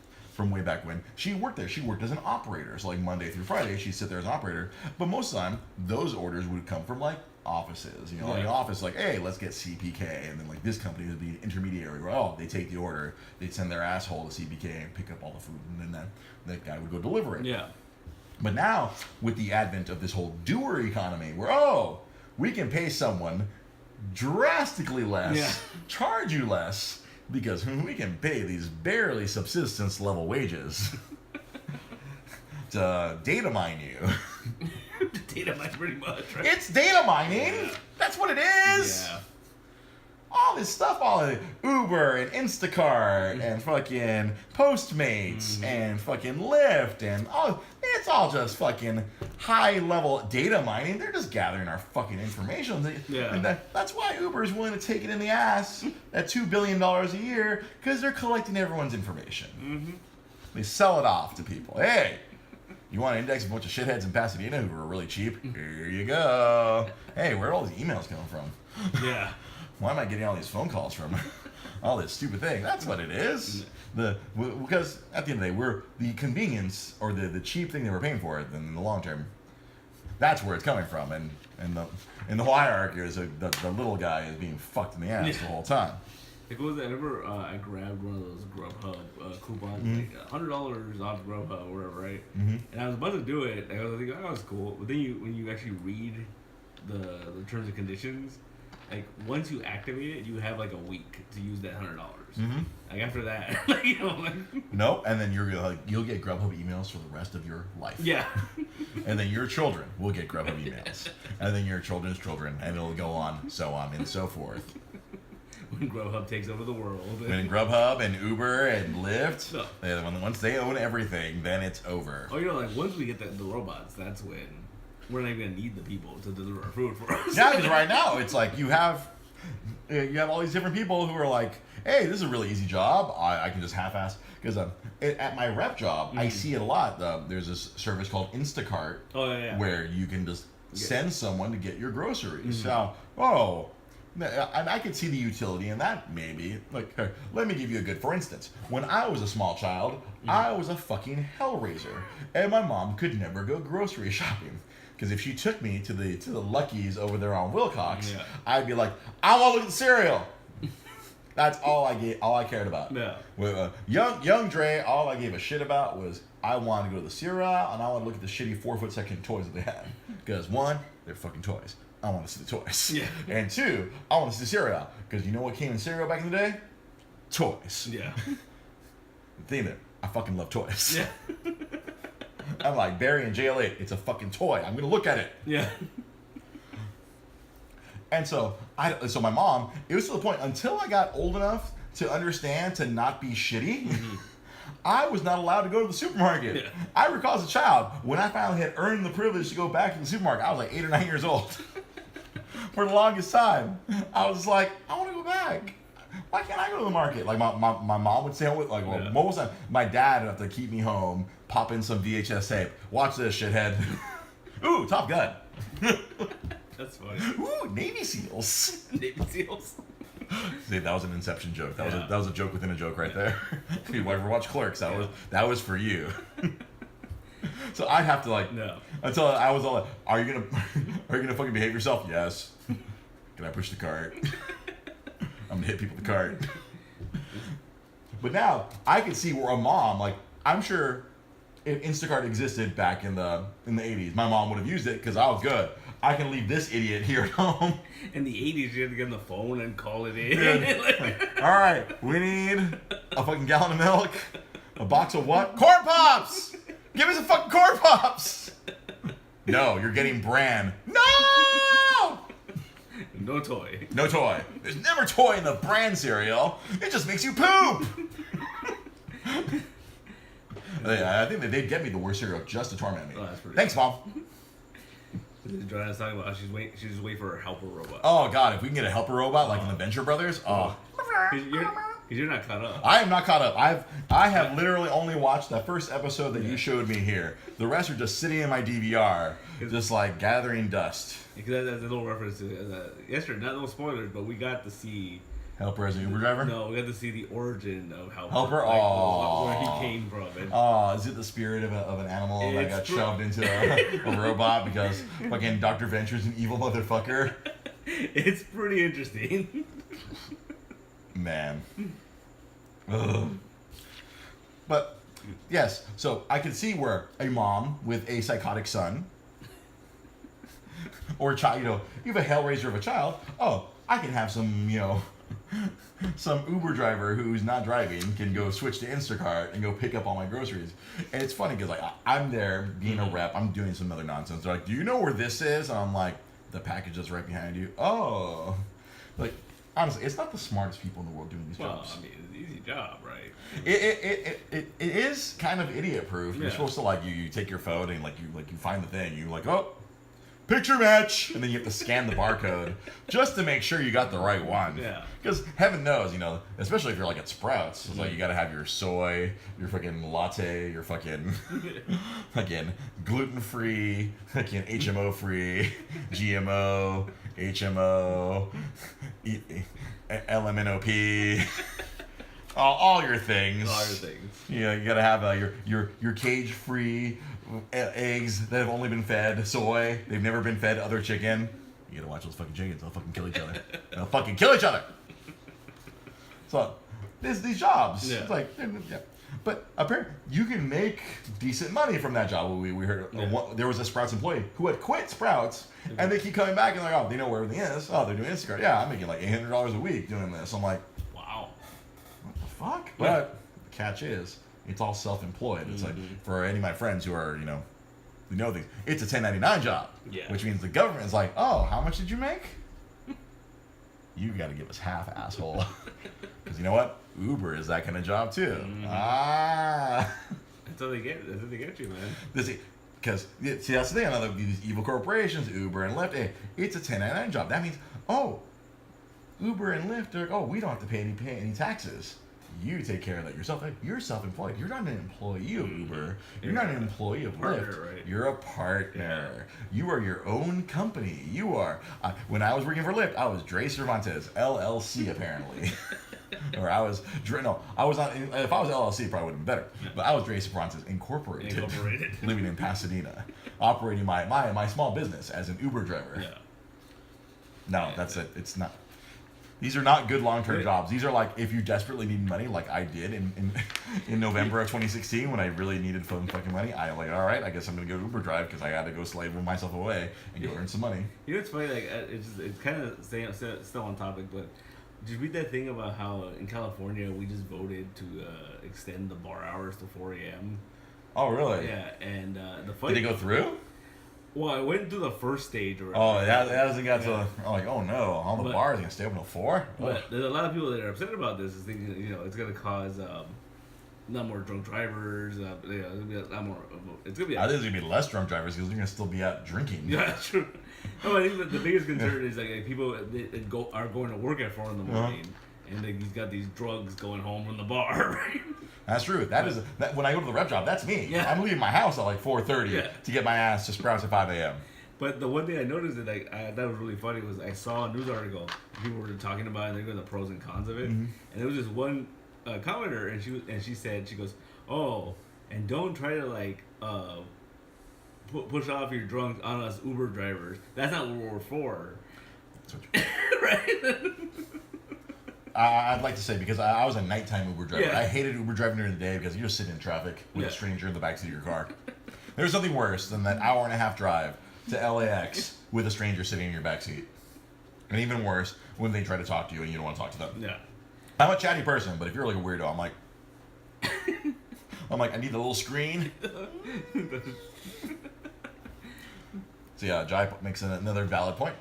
way back when, she worked there. She worked as an operator, so like Monday through Friday she'd sit there as an operator. But most of the time, those orders would come from like offices, you know, like an office, like, hey, let's get CPK, and then like this company would be an intermediary where, oh, they take the order, they'd send their asshole to CPK and pick up all the food, and then that guy would go deliver it. Yeah. But now, with the advent of this whole doer economy, where, oh, we can pay someone drastically less, charge you less, because we can pay these barely subsistence level wages to data mine you. Data mine pretty much, right? It's data mining. Yeah. That's what it is. Yeah. All this stuff, all of it, Uber and Instacart and fucking Postmates and fucking Lyft and all, it's all just fucking high level data mining. They're just gathering our fucking information. And that's why Uber is willing to take it in the ass at $2 billion a year, because they're collecting everyone's information. They sell it off to people. Hey, you want to index a bunch of shitheads in Pasadena who are really cheap? Here you go. Hey, where are all these emails coming from? Yeah. Why am I getting all these phone calls from? All this stupid thing. That's what it is. Because at the end of the day, we're the convenience or the cheap thing that we're paying for it. Then in the long term, that's where it's coming from. And the whole hierarchy is the little guy is being fucked in the ass the whole time. Like, what was that? I remember I grabbed one of those Grubhub coupons, like $100 off Grubhub or whatever, right? And I was about to do it. I was like, oh, that was cool. But then when you actually read the terms and conditions, like once you activate it, you have like a week to use that $100. Like after that, like, you know, like nope. And then you'll get Grubhub emails for the rest of your life. Yeah. And then your children will get Grubhub emails, and then your children's children, and it'll go on, so on and so forth. When Grubhub takes over the world. When Grubhub and Uber and Lyft, No. Once they own everything, then it's over. Oh, like once we get the robots, that's when we're not even gonna need the people to deliver our food for us. Yeah, because right now it's like you have all these different people who are like, hey, this is a really easy job. I can just half-ass. Because at my rep job, I see it a lot. There's this service called Instacart where you can just send someone to get your groceries. So, I could see the utility in that, maybe. Like, let me give you a good for instance. When I was a small child, I was a fucking hellraiser. And my mom could never go grocery shopping. Because if she took me to the Lucky's over there on Wilcox, I'd be like, I want to look at the cereal. That's all I cared about. Yeah. With young Dre, all I gave a shit about was I wanted to go to the cereal and I wanted to look at the shitty 4-foot section toys that they had. Because one, they're fucking toys. I want to see the toys. Yeah. And two, I want to see the cereal. Because you know what came in cereal back in the day? Toys. Yeah. The thing that I fucking love toys. Yeah. I'm like, Barry and JL8, it's a fucking toy. I'm going to look at it. Yeah. And so my mom, it was to the point, until I got old enough to understand to not be shitty, I was not allowed to go to the supermarket. Yeah. I recall as a child, when I finally had earned the privilege to go back to the supermarket, I was like 8 or 9 years old. For the longest time, I was like, I want to go back. Why can't I go to the market? Like, my mom would stay home with, like, most of the time, my dad would have to keep me home, pop in some VHS tape. Watch this, shithead. Ooh, Top Gun. That's funny. Ooh, Navy SEALs. Navy SEALs. See, that was an Inception joke. That was a joke within a joke right there. If you ever watch Clerks, that was for you. So I'd have to until I was all like, are you gonna fucking behave yourself? Yes. Can I push the cart? I'm gonna hit people with the cart. But now I can see where a mom, like, I'm sure if Instacart existed back in the 80s, my mom would have used it because I was good. I can leave this idiot here at home. In the 80s, you had to get on the phone and call it in. All right, we need a fucking gallon of milk, a box of what? Corn Pops! Give me some fucking Corn Pops! No, you're getting bran. No! No toy. No toy. There's never toy in the bran cereal. It just makes you poop. I think that they'd get me the worst cereal just to torment me. Oh, that's pretty Thanks, Mom. Joanna's talking about how she's just waiting for her helper robot. Oh, God, if we can get a helper robot like in the Venture Brothers, Because you're not caught up. I am not caught up. I have literally only watched that first episode that you showed me here. The rest are just sitting in my DVR, just like gathering dust. Because that's a little reference to yesterday. Not no spoilers, but we got to see Helper as an Uber driver? No, we got to see the origin of Helper. Helper? Where he came from. Is it the spirit of an animal that got shoved into a robot because fucking Dr. Venture's an evil motherfucker? It's pretty interesting. Man. Ugh. But, yes, so I can see where a mom with a psychotic son or a child, you have a hellraiser of a child. Oh, I can have some, some Uber driver who's not driving can go switch to Instacart and go pick up all my groceries. And it's funny because I'm there being a rep. I'm doing some other nonsense. They're like, do you know where this is? And I'm like, the package is right behind you. Oh. Like, honestly, it's not the smartest people in the world doing these jobs. I mean, it's an easy job, right? It is kind of idiot proof. You're supposed to you take your phone and you find the thing. You're like, oh, picture match, and then you have to scan the barcode just to make sure you got the right one. Yeah. Because heaven knows, especially if you're like at Sprouts, it's like you got to have your soy, your fucking latte, your fucking gluten-free, fucking HMO-free, GMO, HMO, LMNOP. All your things. All your things. Yeah, you gotta have your cage-free eggs that have only been fed soy. They've never been fed other chicken. You gotta watch those fucking chickens. They'll fucking kill each other. They'll fucking kill each other. So, these jobs. Yeah. It's like, yeah. But apparently, you can make decent money from that job. We heard there was a Sprouts employee who had quit Sprouts, and they keep coming back and like, oh, they know where everything is. Oh, they're doing Instacart. Yeah, I'm making like $800 a week doing this. I'm like, wow, what the fuck? But the catch is, it's all self-employed. It's like for any of my friends who are, we know things. It's a 1099 job, which means the government is like, oh, how much did you make? you got to give us half, asshole. Because you know what? Uber is that kind of job too. That's how they get. That's how they get you, man. Because see, that's the thing. Another these evil corporations, Uber and Lyft. It's a 1099 job. That means, Uber and Lyft are we don't have to pay any taxes. You take care of that yourself. You're self-employed. You're not an employee of Uber. You're not an employee of Lyft. Right? You're a partner. Yeah. You are your own company. You are. When I was working for Lyft, I was Dre Cervantes, LLC, apparently. Or I was not. If I was LLC, it probably would have been better. But I was Dre Cervantes Incorporated. Living in Pasadena, operating my small business as an Uber driver. Yeah. No, that's it. It's not. These are not good long-term jobs. These are like if you desperately need money, like I did in November of 2016 when I really needed some fucking money. I like, all right, I guess I'm gonna go Uber drive because I got to go slave myself away and go earn some money. You know, it's funny. Like it's kind of still on topic, but did you read that thing about how in California we just voted to extend the bar hours to 4 a.m. Oh, really? Yeah, and the funny. Did it go through? Well, I went through the first stage. Or that hasn't got to. Oh no, all the bars are gonna stay open till 4. But there's a lot of people that are upset about this. Is thinking, it's gonna cause not more drunk drivers. It's gonna be a lot more. It's gonna be. I think there's gonna be less drunk drivers because they're gonna still be out drinking. Yeah, that's true. No, I think the biggest concern is like people that are going to work at 4 in the morning, and he's got these drugs going home from the bar. Right? That's true. When I go to the rep job, that's me. Yeah. I'm leaving my house at like 4:30 to get my ass to Sprouts at 5 a.m. But the one thing I noticed that I thought was really funny was I saw a news article. People were talking about it and they're going the pros and cons of it. Mm-hmm. And there was this one commenter, and she said, she goes, and don't try to like push off your drunk on us Uber drivers. That's not what we're for. Right? I'd like to say, because I was a nighttime Uber driver. Yeah. I hated Uber driving during the day because you're just sitting in traffic with a stranger in the backseat of your car. There's something worse than that hour and a half drive to LAX with a stranger sitting in your backseat. And even worse, when they try to talk to you and you don't want to talk to them. Yeah. I'm a chatty person, but if you're like a weirdo, I'm like, I need a little screen. So yeah, Jai makes another valid point.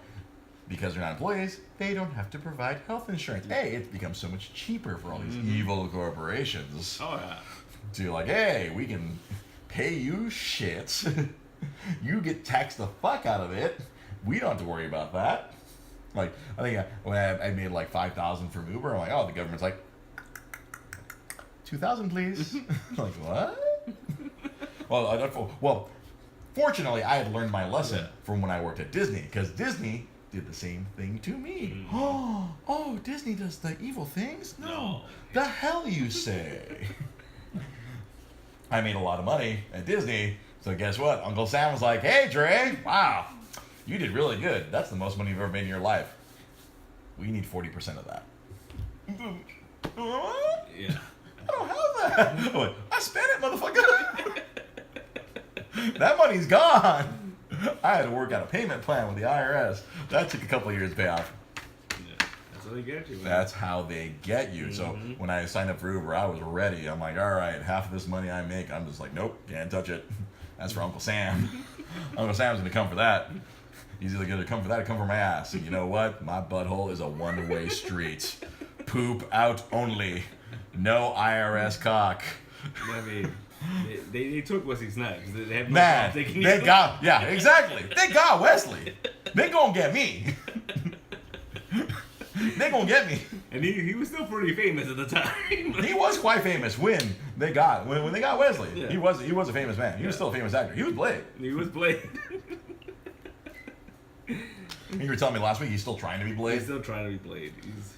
Because they're not employees, they don't have to provide health insurance. Hey, it becomes so much cheaper for all these evil corporations. Oh, yeah. To like, hey, we can pay you shit. You get taxed the fuck out of it. We don't have to worry about that. Like, I think when I made like $5,000 from Uber, I'm like, the government's like, $2,000 please. Like, what? Well, fortunately, I had learned my lesson from when I worked at Disney, because Disney did the same thing to me. Oh, Disney does the evil things? No. The hell you say? I made a lot of money at Disney, so guess what? Uncle Sam was like, hey, Dre, wow, you did really good. That's the most money you've ever made in your life. We need 40% of that. Yeah. I don't have that. I spent it, motherfucker. That money's gone. I had to work out a payment plan with the IRS. That took a couple of years to pay off. Yeah, that's how they get you, man. That's how they get you. So when I signed up for Uber, I was ready. I'm like, all right, half of this money I make, I'm just like, nope, can't touch it. That's for Uncle Sam. Uncle Sam's going to come for that. He's either going to come for that or come for my ass. And you know what? My butthole is a one-way street. Poop out only. No IRS cock. I mean... They took Wesley Snipes. They have they got exactly. They got Wesley. They gonna get me. They gonna get me. And he was still pretty famous at the time. He was quite famous when they got Wesley. Yeah. He was a famous man. He was still a famous actor. He was Blade. You were telling me last week he's still trying to be Blade. He's still trying to be Blade.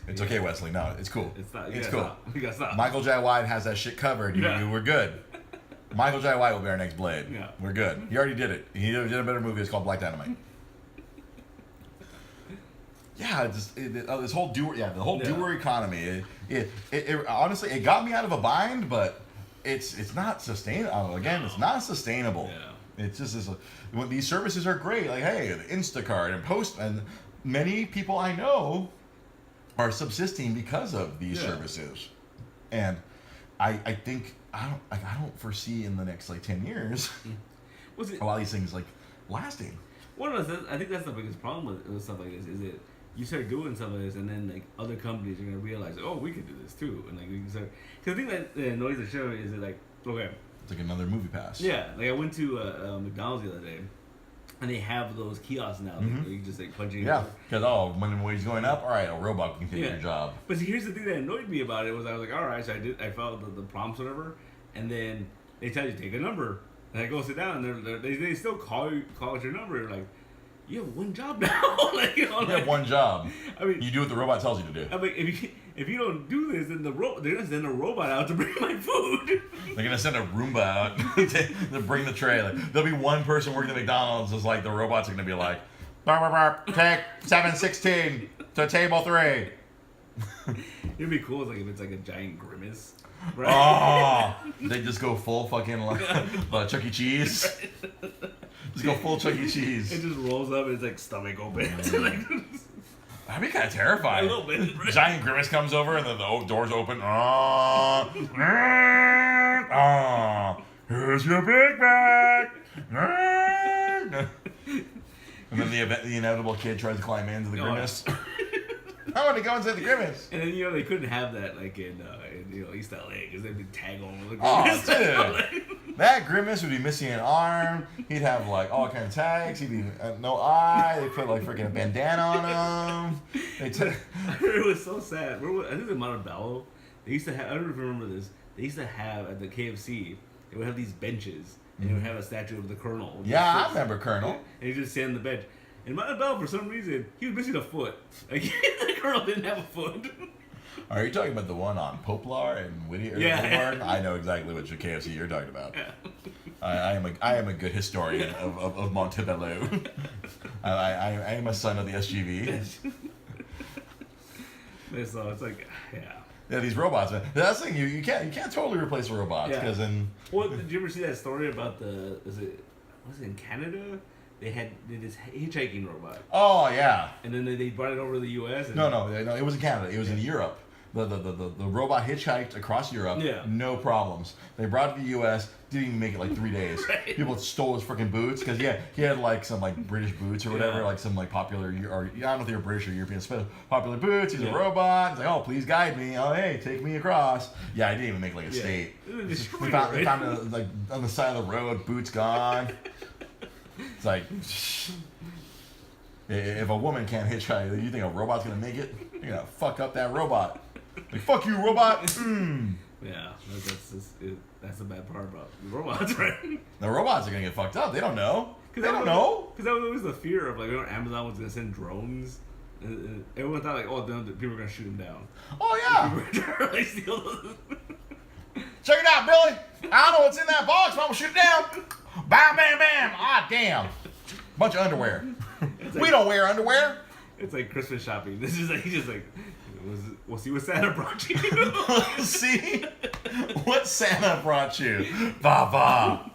It's okay, Wesley. No, it's cool. It's cool. You gotta stop. Michael J. White has that shit covered. We're good. Michael J. White will be our next Blade. Yeah. We're good. He already did it. He did a better movie. It's called Black Dynamite. Yeah, this whole doer economy. It honestly, it got me out of a bind, but it's not sustainable. Again, it's not sustainable. Yeah. It's just when these services are great, like hey, Instacart and Post, and many people I know are subsisting because of these services, and I think. I don't foresee in the next 10 years a lot of these things lasting. Well, no, I think that's the biggest problem with stuff like this. Is it you start doing some of this, and then like other companies are gonna realize, oh, we can do this too, and like we can start. Because the thing that annoys the show is that like, okay, it's like another movie pass. yeah, like I went to McDonald's the other day, and they have those kiosks now. Like, where you just like punch in. Yeah, because minimum wage going up. All right, a robot can take your job. But see, here's the thing that annoyed me about it was I was like, all right, so I followed the prompts or whatever, and then they tell you to take a number, and I go sit down, and they still call out your number, like. You have one job now. Like, you have one job. I mean, you do what the robot tells you to do. I mean, if you don't do this, then they're gonna send a robot out to bring my food. They're gonna send a Roomba out to bring the tray. Like, there'll be one person working at McDonald's. Is like the robots are gonna be like, burp, burp, burp, take 716 to table 3. It'd be cool if it's like a giant grimace. Right? Oh, they just go full fucking Chuck E. Cheese. Just go full Chuck E. Cheese. It just rolls up and it's like stomach open. That'd be kind of terrifying. A little bit. Right? Giant grimace comes over and then the doors open. Here's your Big Mac. And then the inevitable kid tries to climb into the grimace. I want to go inside the grimace. And then they couldn't have that like in East LA because they'd be tag on with the grimace. Oh, dude. That grimace would be missing an arm. He'd have like all kinds of tags. He'd be no eye. They put like freaking a bandana on him. It was so sad. I think in Montebello, they used to have. I don't know if you remember this. They used to have at the KFC. They would have these benches, and they would have a statue of the Colonel. Yeah, I remember Colonel. And he just stand on the bench. In Montebello, for some reason, he was missing a foot. Like the Colonel didn't have a foot. Are you talking about the one on Poplar and Whittier? Yeah. I know exactly which KFC you're talking about. Yeah. I am a good historian of Montebello. I am a son of the SGV. So it's like, yeah. Yeah, these robots, man. That's the thing. You can't totally replace robots because then. Well, did you ever see that story about was it in Canada? They did this hitchhiking robot. Oh yeah. And then they brought it over to the U.S. No, it was in Canada. It was in Europe. The robot hitchhiked across Europe. Yeah. No problems. They brought it to the U.S. Didn't even make it like 3 days. Right. People stole his freaking boots because he had like some like British boots or whatever, Yeah. like some like popular or I don't know if they were British or European, popular boots. He's a robot. He's like, oh, please guide me. Oh, hey, take me across. Yeah, I didn't even make like a state. They found it like on the side of the road, boots gone. It's like, if a woman can't hitchhike, you think a robot's gonna make it? You're gonna fuck up that robot. Like, fuck you, robot. Yeah, that's the bad part about robots, right? The robots are gonna get fucked up. They don't know. They don't know. Because that was always the fear of like, Amazon was gonna send drones. Everyone thought like, oh, people are gonna shoot them down. Oh yeah. People were like, steal those. Check it out, Billy. I don't know what's in that box, but I'm gonna shoot it down. Bam, bam, bam. Ah, damn. Bunch of underwear. Like, we don't wear underwear. It's like Christmas shopping. This is like he's just like, we'll see what Santa brought you. See what Santa brought you. Ba ba.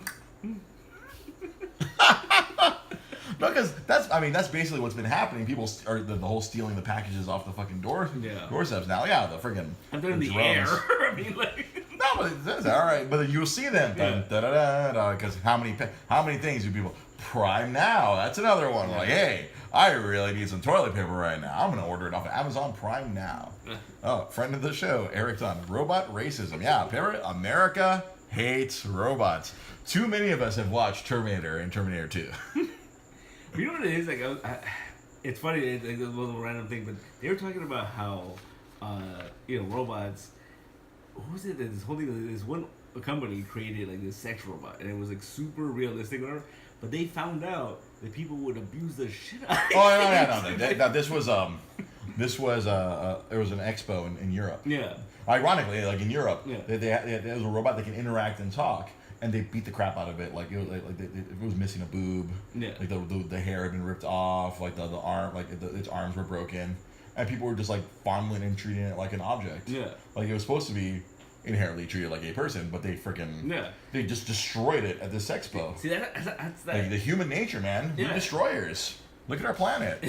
No, because that's basically what's been happening. People are the whole stealing the packages off the fucking doorsteps now. Yeah, the friggin' I'm doing the air. I mean, like. No, but that's all right. But you'll see them. Because how many things do people Prime Now? That's another one. Like, hey, I really need some toilet paper right now. I'm gonna order it off of Amazon Prime Now. Oh, friend of the show, Eric Dunn. Robot racism. Yeah, America hates robots. Too many of us have watched Terminator and Terminator 2. You know what it is? Like, it's funny. It's like a little random thing, but they were talking about how, robots. What was it? This whole thing. This one company created like this sex robot, and it was like super realistic, but they found out that people would abuse the shit out of it. Oh no! This was there was an expo in Europe. Yeah. Ironically, like in Europe, yeah. there was a robot that can interact and talk. And they beat the crap out of it, like it was missing a boob, like the hair had been ripped off, like the arm, like its arms were broken, and people were just like fondling and treating it like an object. Yeah, like it was supposed to be inherently treated like a person, but they they just destroyed it at this expo. See that's that. Like the human nature, man. Yeah. We're destroyers. Look at our planet.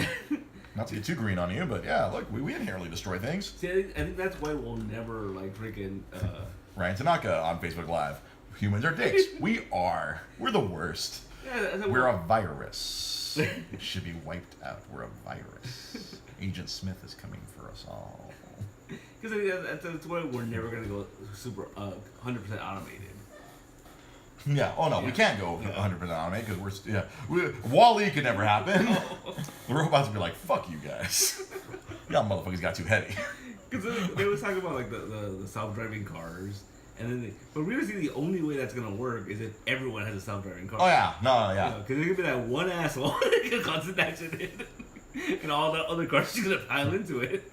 Not to get too green on you, but yeah, look, we inherently destroy things. See, I think that's why we'll never like freaking. Ryan Tanaka on Facebook Live. Humans are dicks. We are. We're the worst. Yeah, we're a virus. virus. It should be wiped out. We're a virus. Agent Smith is coming for us all. Because that's why we're never gonna go super 100% automated. Yeah. Oh no, we can't go 100% automated because Wall-E could never happen. The robots would be like, "Fuck you guys, y'all motherfuckers got too heavy." Because they always talk about like the self-driving cars, and then but realistically, the only way that's gonna work is if everyone has a self-driving car. Oh yeah, no. Because there could be that one asshole that can cause an accident, and all the other cars are gonna pile into it.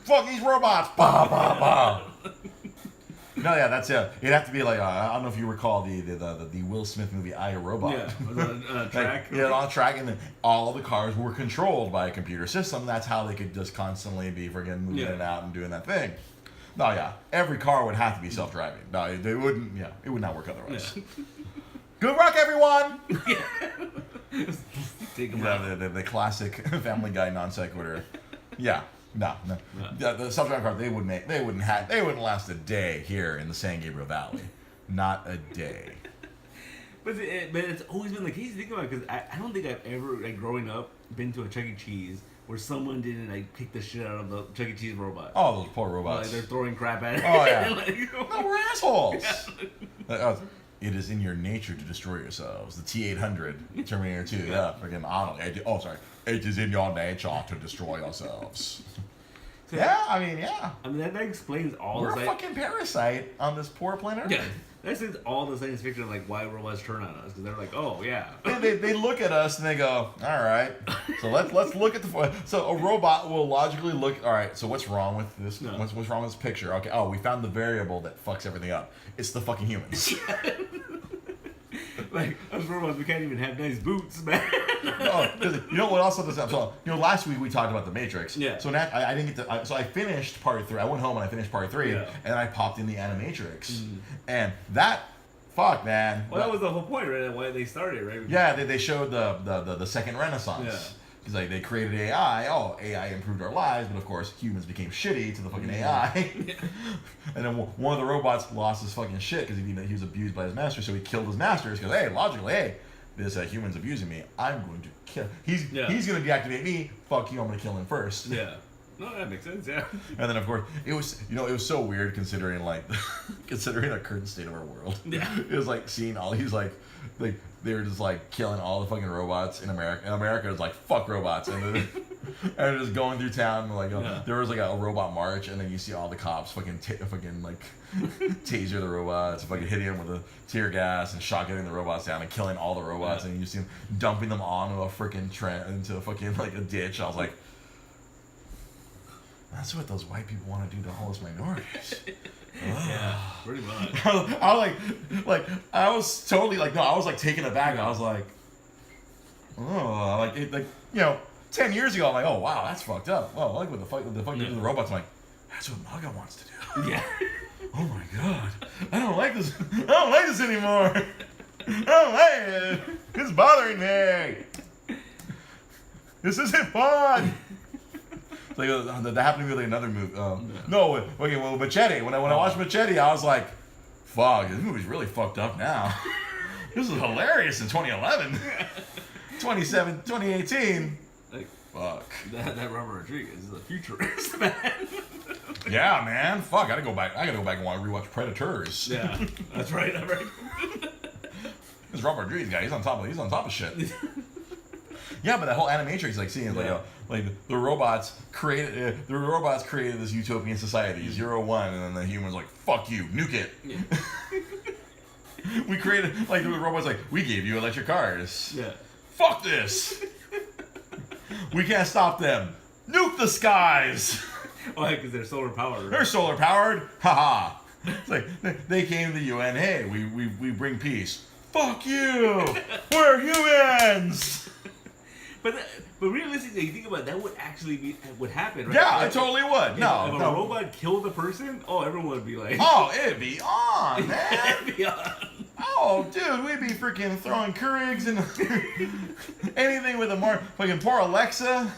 Fuck these robots! Bah, bah, bah. No, yeah, that's it. It'd have to be like I don't know if you recall the Will Smith movie I, Robot. Yeah, was on a track. Like, on track, and then all the cars were controlled by a computer system. That's how they could just constantly be friggin' moving in and out and doing that thing. No, yeah, every car would have to be self-driving. No, they wouldn't. Yeah, it would not work otherwise. Yeah. Good luck, everyone. Take them out. The classic Family Guy non sequitur. Yeah. No. The self-driving car they wouldn't last a day here in the San Gabriel Valley, not a day. But it's always been the case. Think about it, because I don't think I've ever, like growing up, been to a Chuck E. Cheese where someone didn't like kick the shit out of the Chuck E. Cheese robot. Oh, those poor robots! Like they're throwing crap at it. Oh yeah. Like, no, we're assholes. Yeah. It is in your nature to destroy yourselves. The T-800, Terminator 2, freaking Arnold. Oh, sorry. It is in your nature to destroy yourselves. So, I mean, that explains all we're a fucking parasite on this poor planet Earth. Yeah, that explains all the science fiction, like why robots turn on us, because they're like, oh yeah. They look at us and they go, all right. So let's look at so a robot will logically look. All right. So what's wrong with this? No. What's wrong with this picture? Okay. Oh, we found the variable that fucks everything up. It's the fucking humans. Like us robots, we can't even have nice boots, man. No, you know what else does that? So last week we talked about the Matrix. Yeah. So now I didn't get to. So I finished part 3. I went home and I finished part 3, and I popped in the Animatrix, and that. Fuck, man. Well, that was the whole point, right? Why they started, right? Yeah, they showed the second renaissance. Yeah. Because like they created AI. Oh, AI improved our lives, but of course humans became shitty to the fucking AI. And then one of the robots lost his fucking shit because he was abused by his master, so he killed his masters. Because hey, logically, this human's abusing me. I'm going to kill. He's going to deactivate me. Fuck you. I'm going to kill him first. Yeah. No, that makes sense. Yeah. And then of course it was so weird considering the current state of our world. Yeah. It was like seeing all these like they were just like killing all the fucking robots in America. And America was like fuck robots, and then and just going through town like there was like a robot march, and then you see all the cops fucking like taser the robots, fucking hitting them with the tear gas and shotgunning the robots down and killing all the robots, and you see them dumping them onto a freaking into a fucking like a ditch. I was like, that's what those white people want to do to all us minorities. Yeah, pretty much. I was totally like, no, I was like taken aback. I was like, oh, like 10 years ago, I'm like, oh wow, that's fucked up. Oh, I like what the fuck they do to the robots. I'm like, that's what MAGA wants to do. Yeah. Oh my god, I don't like this. I don't like this anymore. I don't like it. It's bothering me. This isn't fun. Like that happened to me like another movie. Machete. When I watched Machete, I was like, "Fuck, this movie's really fucked up now." This was hilarious in 2011. 2018. Like, fuck. That Robert Rodriguez is a futurist, man. Yeah, man. Fuck, I gotta go back and rewatch Predators. Yeah, that's right. This Robert Rodriguez guy, he's on top of shit. Yeah, but that whole Animatrix, like seeing like the robots created this utopian society, 0-1, and then the humans like, fuck you, nuke it. Yeah. We created like the robots like, we gave you electric cars. Yeah. Fuck this. We can't stop them. Nuke the skies. Oh, because they're solar powered. Right? They're solar powered. Haha. It's like they came to the UN. Hey, we bring peace. Fuck you. We're humans. But realistically, you think about it, that would actually would happen, right? Yeah, it totally would. If a robot killed a person, everyone would be like... Oh, it'd be on, man. It'd be on. Oh, dude, we'd be freaking throwing Keurigs and anything with a fucking poor Alexa.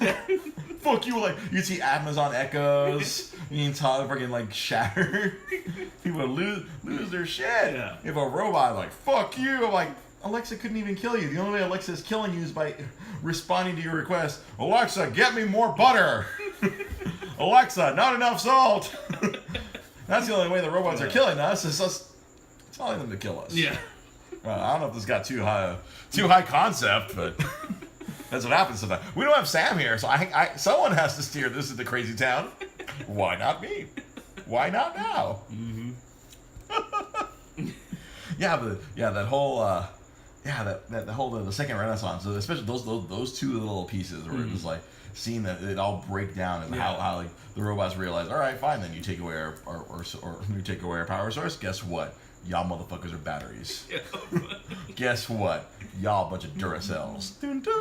Fuck you, like, you'd see Amazon Echoes, you can freaking, like, shatter. People would lose their shit. Yeah. If a robot, like, fuck you, I'm like, Alexa couldn't even kill you. The only way Alexa is killing you is by responding to your request. Alexa, get me more butter. Alexa, not enough salt. That's the only way the robots are killing us, is us telling them to kill us. Yeah. I don't know if this got too high concept, but that's what happens sometimes. We don't have Sam here, so someone has to steer this into crazy town. Why not me? Why not now? Mm-hmm. That whole the second Renaissance, so especially those two little pieces where it was like seeing that it all break down and how like the robots realize, all right, fine, then you take away or you take away our power source. Guess what? Y'all motherfuckers are batteries. Guess what? Y'all a bunch of Duracells. Dun, dun.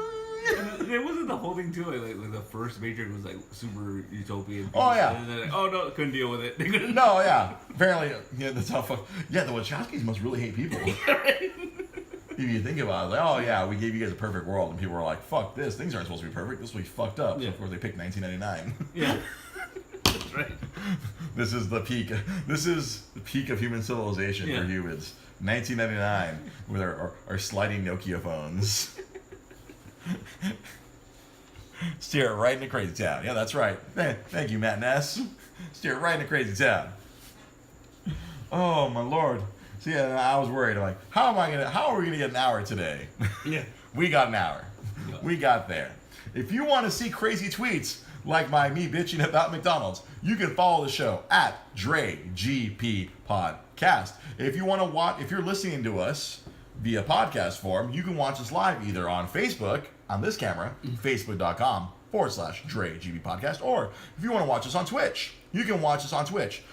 There wasn't the whole thing too. Like the first Matrix was like super utopian. Oh yeah. And then like, oh no, couldn't deal with it. No, yeah. Apparently, that's how. The Wachowskis must really hate people. If you think about it, like, oh yeah, we gave you guys a perfect world, and people were like, fuck this. Things aren't supposed to be perfect. This will be fucked up. So of course they picked 1999. Yeah. That's right. This is the peak. This is the peak of human civilization for humans. 1999 with our sliding Nokia phones. Steer it right into crazy town. Yeah, that's right. Thank you, Matt Ness. Steer it right into crazy town. Oh my lord. So yeah, I was worried. I'm like, how are we gonna get an hour today? Yeah. We got an hour. Yeah. We got there. If you want to see crazy tweets like me bitching about McDonald's, you can follow the show at DreGP Podcast. If you want to watch, if you're listening to us via podcast form, you can watch us live either on Facebook, on this camera, facebook.com/DreGP Podcast, or if you want to watch us on Twitch, you can watch us on Twitch,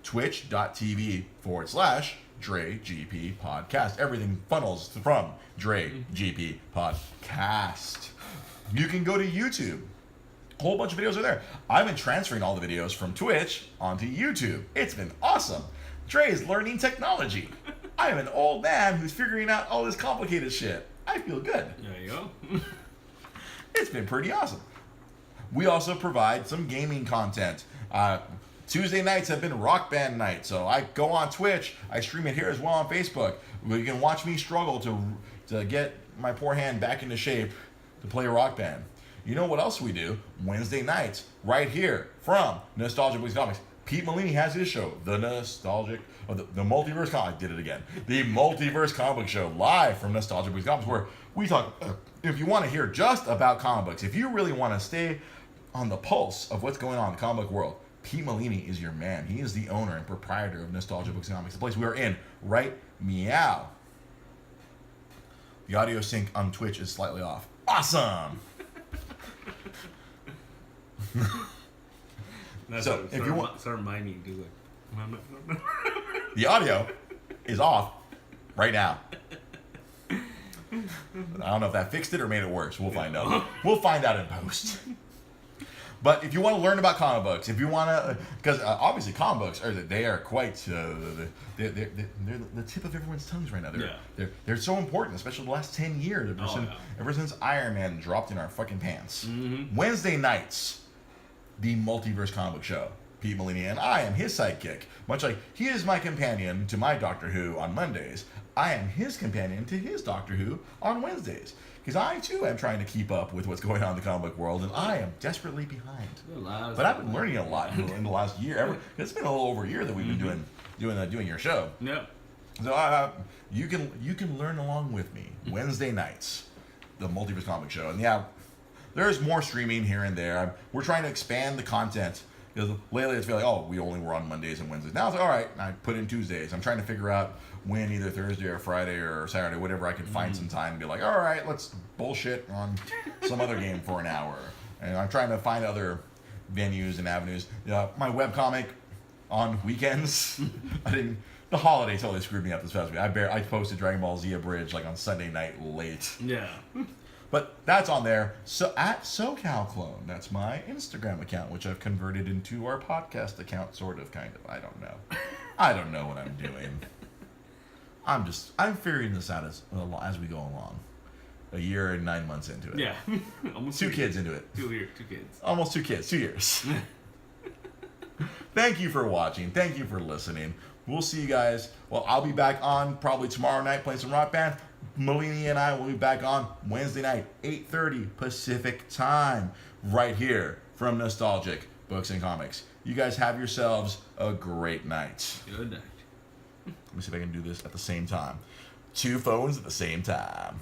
twitch.tv/DreGP Podcast. Everything funnels from DreGP Podcast. You can go to YouTube. A whole bunch of videos are there. I've been transferring all the videos from Twitch onto YouTube. It's been awesome. Dre is learning technology. I am an old man who's figuring out all this complicated shit. I feel good. There you go. It's been pretty awesome. We also provide some gaming content. Tuesday nights have been Rock Band night, so I go on Twitch. I stream it here as well on Facebook. You can watch me struggle to get my poor hand back into shape to play Rock Band. You know what else we do? Wednesday nights, right here from Nostalgia Books Comics. Pete Molini has his show, the Multiverse Comic. I did it again. The Multiverse Comic Show, live from Nostalgia Books Comics, where we talk. If you want to hear just about comic books, if you really want to stay on the pulse of what's going on in the comic book world, Pete Molini is your man. He is the owner and proprietor of Nostalgia Books Comics, the place we are in right meow. The audio sync on Twitch is slightly off. Awesome. So if you want, start miming, do like. The audio is off right now. I don't know if that fixed it or made it worse. We'll find out. We'll find out in post. But if you want to learn about comic books, if you want to, because obviously comic books they are quite they're the tip of everyone's tongues right now. They're so important, especially the last 10 years. Ever since Iron Man dropped in our fucking pants. Mm-hmm. Wednesday nights, the Multiverse Comic Show. Pete Molini, and I am his sidekick. Much like he is my companion to my Doctor Who on Mondays, I am his companion to his Doctor Who on Wednesdays. Because I, too, am trying to keep up with what's going on in the comic book world, and I am desperately behind. But I've been learning a lot in the last year. It's been a little over a year that we've been doing your show. Yeah. So you can learn along with me Wednesday nights, the Multiverse Comic Show. And yeah, there's more streaming here and there. We're trying to expand the content. Because lately it's been like, oh, we only were on Mondays and Wednesdays. Now it's like, all right, I put in Tuesdays. I'm trying to figure out when either Thursday or Friday or Saturday, whatever, I can find some time and be like, all right, let's bullshit on some other game for an hour. And I'm trying to find other venues and avenues. My webcomic on weekends, the holiday totally screwed me up this past week. I posted Dragon Ball Z Abridged like on Sunday night late. Yeah. But that's on there. So at SoCal Clone, that's my Instagram account, which I've converted into our podcast account, sort of, kind of. I don't know. I don't know what I'm doing. I'm figuring this out as we go along. A year and 9 months into it. Yeah. Almost 2 kids into it. 2 kids. Almost 2 kids. 2 years. Thank you for watching. Thank you for listening. We'll see you guys. Well, I'll be back on probably tomorrow night playing some Rock Band. Melanie and I will be back on Wednesday night, 8:30 Pacific time, right here from Nostalgic Books and Comics. You guys have yourselves a great night. Good night. Let me see if I can do this at the same time. 2 phones at the same time.